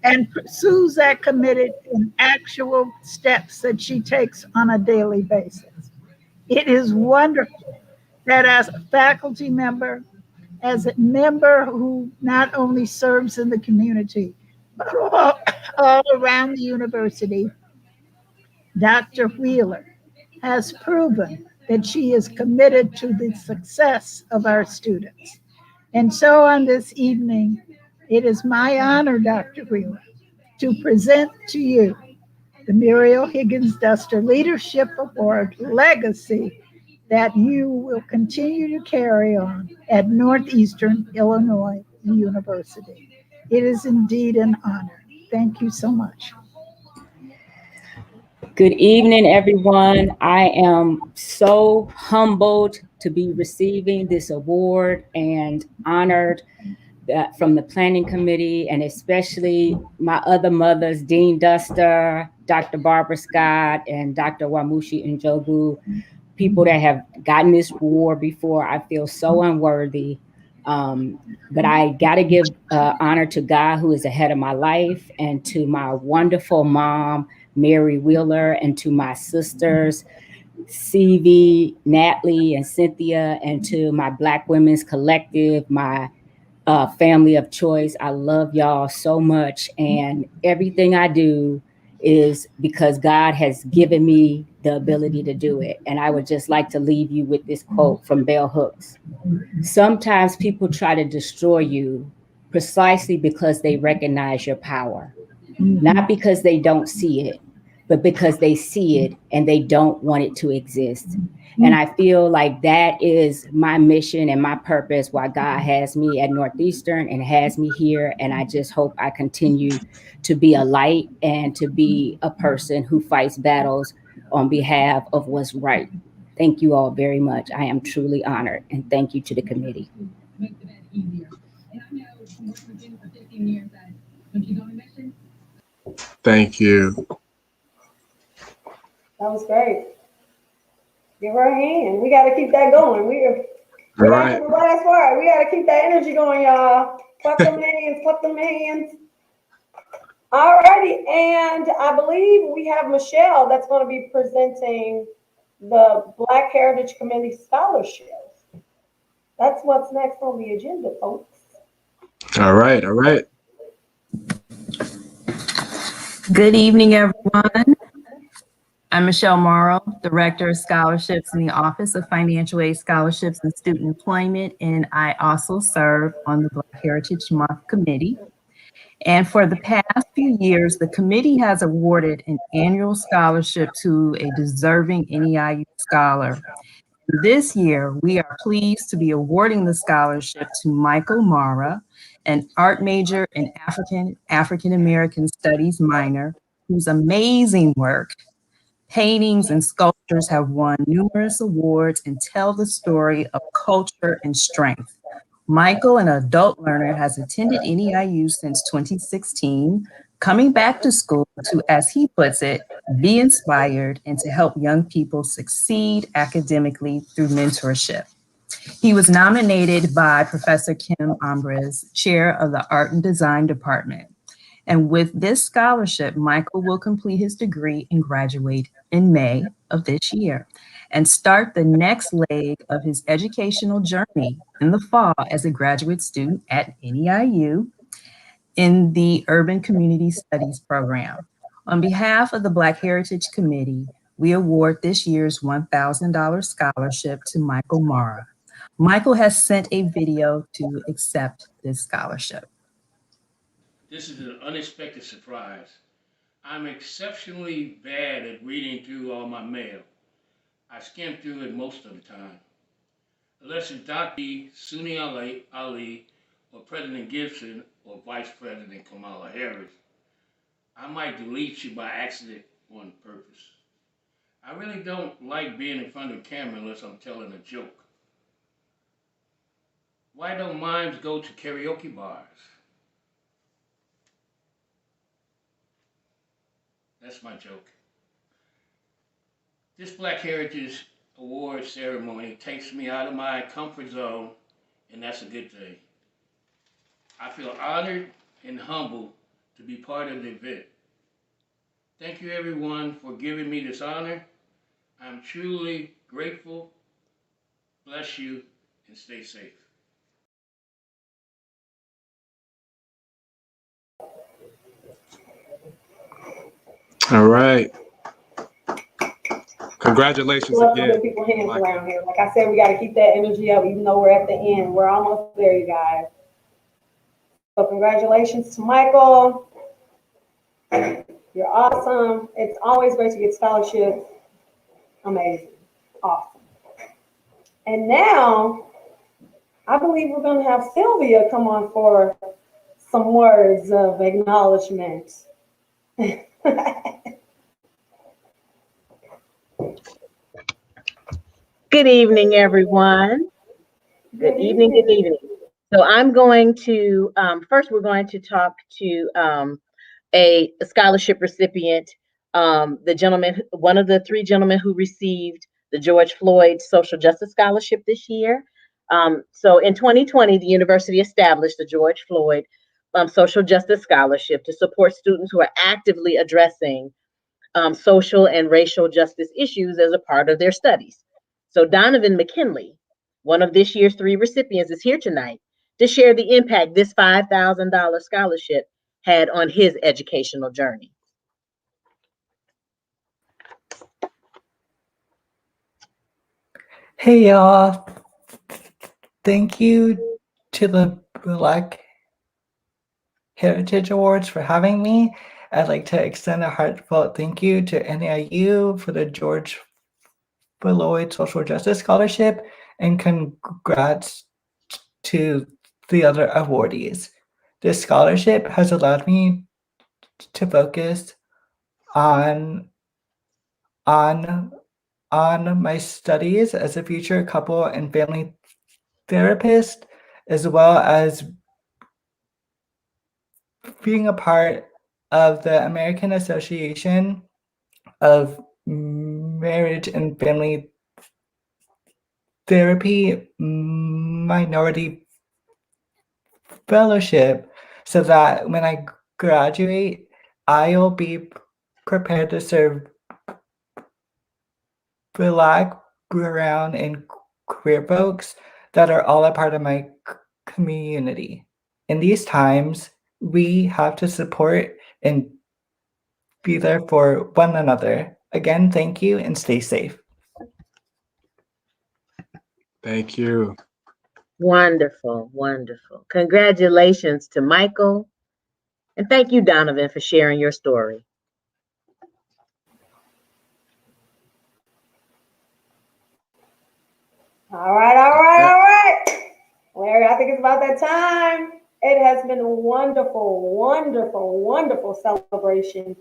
and pursues that committed in actual steps that she takes on a daily basis. It is wonderful that as a faculty member, as a member who not only serves in the community, but all around the university, Dr. Wheeler has proven that she is committed to the success of our students. And so on this evening, it is my honor, Dr. Wheeler, to present to you the Muriel Higgins Duster Leadership Award Legacy that you will continue to carry on at Northeastern Illinois University. It is indeed an honor. Thank you so much. Good evening, everyone. I am so humbled to be receiving this award and honored that from the planning committee, and especially my other mothers, Dean Duster, Dr. Barbara Scott, and Dr. Wamushi Njogu, people that have gotten this award before. I feel so unworthy. But I got to give honor to God, who is ahead of my life, and to my wonderful mom, Mary Wheeler, and to my sisters, CV, Natalie, and Cynthia, and to my Black Women's Collective, my family of choice. I love y'all so much. And everything I do is because God has given me the ability to do it. And I would just like to leave you with this quote from Bell Hooks. Sometimes people try to destroy you precisely because they recognize your power, not because they don't see it, but because they see it and they don't want it to exist. And I feel like that is my mission and my purpose, why God has me at Northeastern and has me here. And I just hope I continue to be a light and to be a person who fights battles on behalf of what's right. Thank you all very much. I am truly honored, and thank you to the committee. Thank you. That was great. Give her a hand. We got to keep that going. We're All down right. to the last part. We got to keep that energy going, y'all. Clap them hands. Clap them hands. All righty. And I believe we have Michelle that's going to be presenting the Black Heritage Committee Scholarship. That's what's next on the agenda, folks. All right. All right. Good evening, everyone. I'm Michelle Morrow, Director of Scholarships in the Office of Financial Aid Scholarships and Student Employment, and I also serve on the Black Heritage Month Committee. And for the past few years, the committee has awarded an annual scholarship to a deserving NEIU scholar. This year, we are pleased to be awarding the scholarship to Michael Mara, an art major and African American Studies minor, whose amazing work, paintings and sculptures have won numerous awards and tell the story of culture and strength. Michael, an adult learner, has attended NEIU since 2016, coming back to school to, as he puts it, be inspired and to help young people succeed academically through mentorship. He was nominated by Professor Kim Ambrose, chair of the Art and Design Department. And with this scholarship, Michael will complete his degree and graduate in May of this year and start the next leg of his educational journey in the fall as a graduate student at NEIU in the Urban Community Studies program. On behalf of the Black Heritage Committee, we award this year's $1,000 scholarship to Michael Mara. Michael has sent a video to accept this scholarship. This is an unexpected surprise. I'm exceptionally bad at reading through all my mail. I skim through it most of the time. Unless it's Dr. Sunni Ali, or President Gibson, or Vice President Kamala Harris, I might delete you by accident on purpose. I really don't like being in front of the camera unless I'm telling a joke. Why don't mimes go to karaoke bars? That's my joke. This Black Heritage Award ceremony takes me out of my comfort zone, and that's a good thing. I feel honored and humbled to be part of the event. Thank you, everyone, for giving me this honor. I'm truly grateful bless you, and stay safe. All right. Congratulations Love to again. give people hands around here. Like I said, we got to keep that energy up, even though we're at the end. We're almost there, you guys. So congratulations to Michael. You're awesome. It's always great to get scholarships. Amazing. Awesome. And now, I believe we're going to have Sylvia come on for some words of acknowledgement. Good evening, everyone. Good evening, good evening. So I'm going to, first we're going to talk to a scholarship recipient, the gentleman, one of the three gentlemen who received the George Floyd Social Justice Scholarship this year. So in 2020, the university established the George Floyd Social Justice Scholarship to support students who are actively addressing social and racial justice issues as a part of their studies. So Donovan McKinley, one of this year's three recipients, is here tonight to share the impact this $5,000 scholarship had on his educational journey. Hey y'all, thank you to the Black Heritage Awards for having me. I'd like to extend a heartfelt thank you to NAIU for the George Floyd Social Justice Scholarship, and congrats to the other awardees. This scholarship has allowed me to focus on on my studies as a future couple and family therapist, as well as being a part of the American Association of Marriage and Family Therapy Minority Fellowship, so that when I graduate, I'll be prepared to serve Black, brown, and queer folks that are all a part of my community. In these times, we have to support and be there for one another. Again, thank you and stay safe. Thank you. Wonderful, wonderful. Congratulations to Michael. And thank you, Donovan, for sharing your story. All right. Larry, I think it's about that time. It has been a wonderful, wonderful, wonderful celebration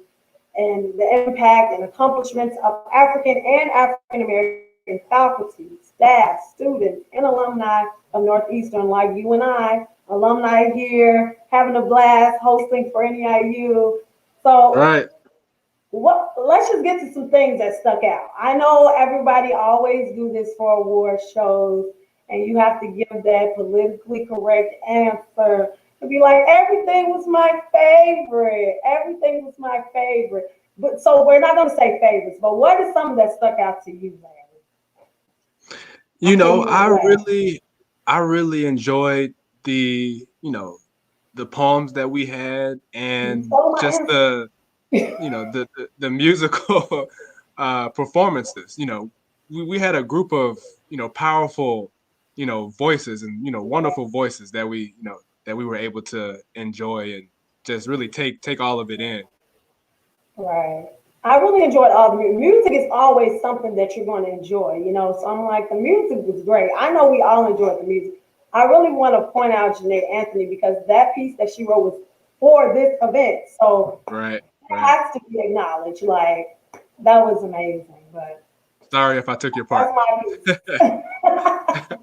and the impact and accomplishments of African and African American faculty, staff, students, and alumni of Northeastern, like you and I, alumni here, having a blast, hosting for NEIU. So Right. let's just get to some things that stuck out. I know everybody always do this for award shows, and you have to give that politically correct answer to be like, everything was my favorite. Everything was my favorite. But so we're not going to say favorites, but what is something that stuck out to you, Larry? You know, I really enjoyed the, the poems that we had, and just the, the musical performances. We had a group of, powerful, voices and, wonderful voices that we were able to enjoy and just really take all of it in. Right. I really enjoyed all the music. Music is always something that you're going to enjoy, So I'm like, the music was great. I know we all enjoyed the music. I really want to point out Janae Anthony because that piece that she wrote was for this event. So Right. it has to be acknowledged. Like, that was amazing. But sorry if I took your part. That's my piece.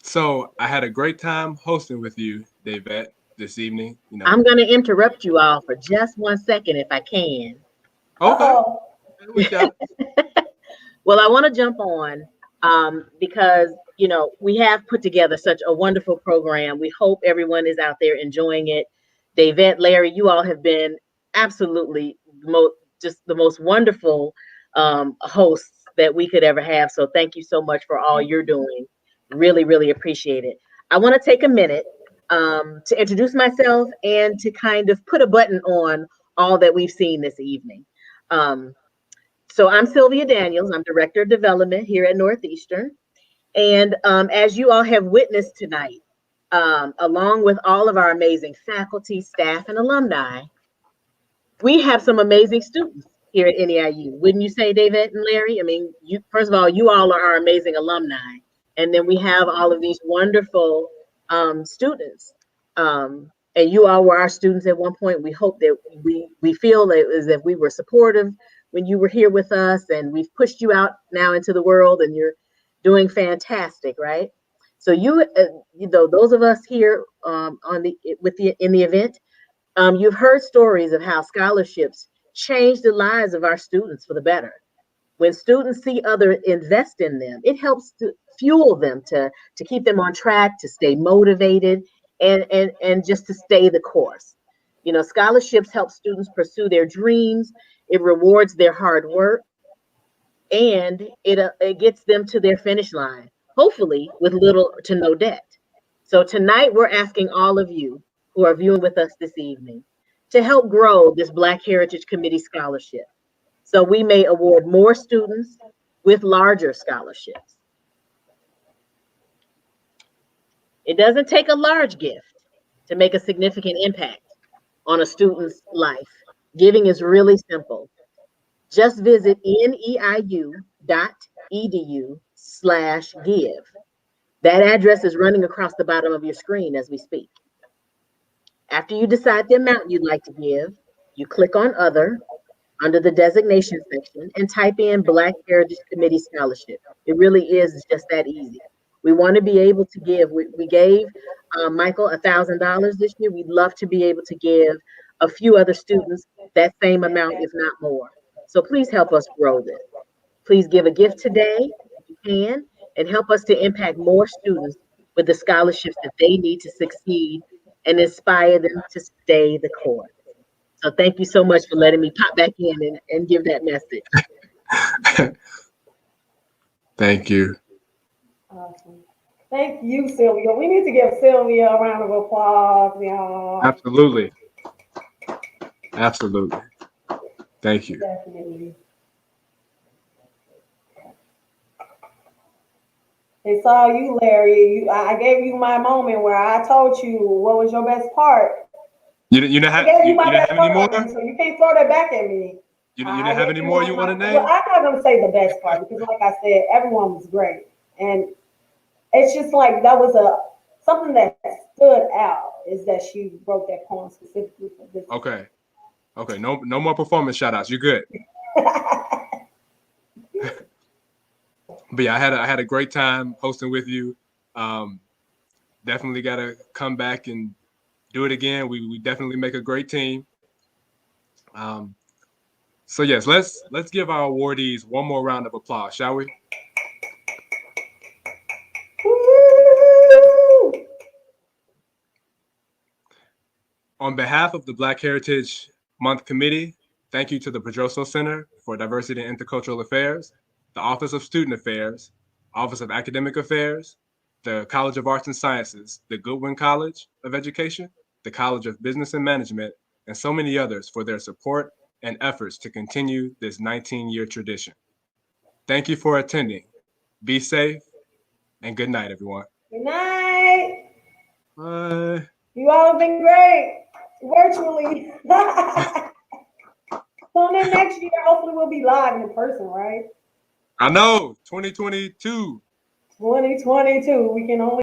So I had a great time hosting with you, Davette, this evening. I'm going to interrupt you all for just 1 second if I can. Okay. We got it. Well, I want to jump on because, we have put together such a wonderful program. We hope everyone is out there enjoying it. Davette, Larry, you all have been absolutely just the most wonderful hosts that we could ever have. So thank you so much for all you're doing. Really, really appreciate it. I want to take a minute to introduce myself and to kind of put a button on all that we've seen this evening. So I'm Sylvia Daniels. I'm Director of Development here at Northeastern. And as you all have witnessed tonight, along with all of our amazing faculty, staff, and alumni, we have some amazing students here at NEIU. Wouldn't you say, David and Larry? I mean, first of all, you all are our amazing alumni. And then we have all of these wonderful students. And you all were our students at one point. We hope that we feel as if we were supportive when you were here with us, and we've pushed you out now into the world, and you're doing fantastic, right? So you know, those of us here in the event, you've heard stories of how scholarships change the lives of our students for the better. When students see others invest in them, it helps to fuel them to keep them on track, to stay motivated, and just to stay the course. You know, scholarships help students pursue their dreams. It rewards their hard work, and it gets them to their finish line, hopefully with little to no debt. So tonight we're asking all of you who are viewing with us this evening to help grow this Black Heritage Committee scholarship, so we may award more students with larger scholarships. It doesn't take a large gift to make a significant impact on a student's life. Giving is really simple. Just visit neiu.edu/give. That address is running across the bottom of your screen as we speak. After you decide the amount you'd like to give, you click on Other under the designation section and type in Black Heritage Committee Scholarship. It really is just that easy. We want to be able to give. We gave Michael $1,000 this year. We'd love to be able to give a few other students that same amount, if not more. So please help us grow this. Please give a gift today if you can, and help us to impact more students with the scholarships that they need to succeed and inspire them to stay the course. So thank you so much for letting me pop back in and give that message. Thank you. Awesome. Thank you, Sylvia. We need to give Sylvia a round of applause, y'all. Absolutely. Absolutely. Thank you. Definitely. It's all you, Larry. I gave you my moment where I told you what was your best part. You didn't have any more? So you can't throw that back at me. You didn't have any more you want to name? Well, I'm not going to say the best part because, like I said, everyone was great, and it's just like that was something that stood out is that she wrote that poem specifically for this. Okay. No more performance shout outs. You're good. But yeah, I had a great time hosting with you. Definitely got to come back and do it again. We definitely make a great team. So yes, let's give our awardees one more round of applause, shall we? On behalf of the Black Heritage Month Committee, thank you to the Pedroso Center for Diversity and Intercultural Affairs, the Office of Student Affairs, Office of Academic Affairs, the College of Arts and Sciences, the Goodwin College of Education, the College of Business and Management, and so many others for their support and efforts to continue this 19-year tradition. Thank you for attending. Be safe, and good night, everyone. Good night. Bye. You all have been great, virtually. So then next year, hopefully we'll be live in person, right? I know, 2022. 2022, we can only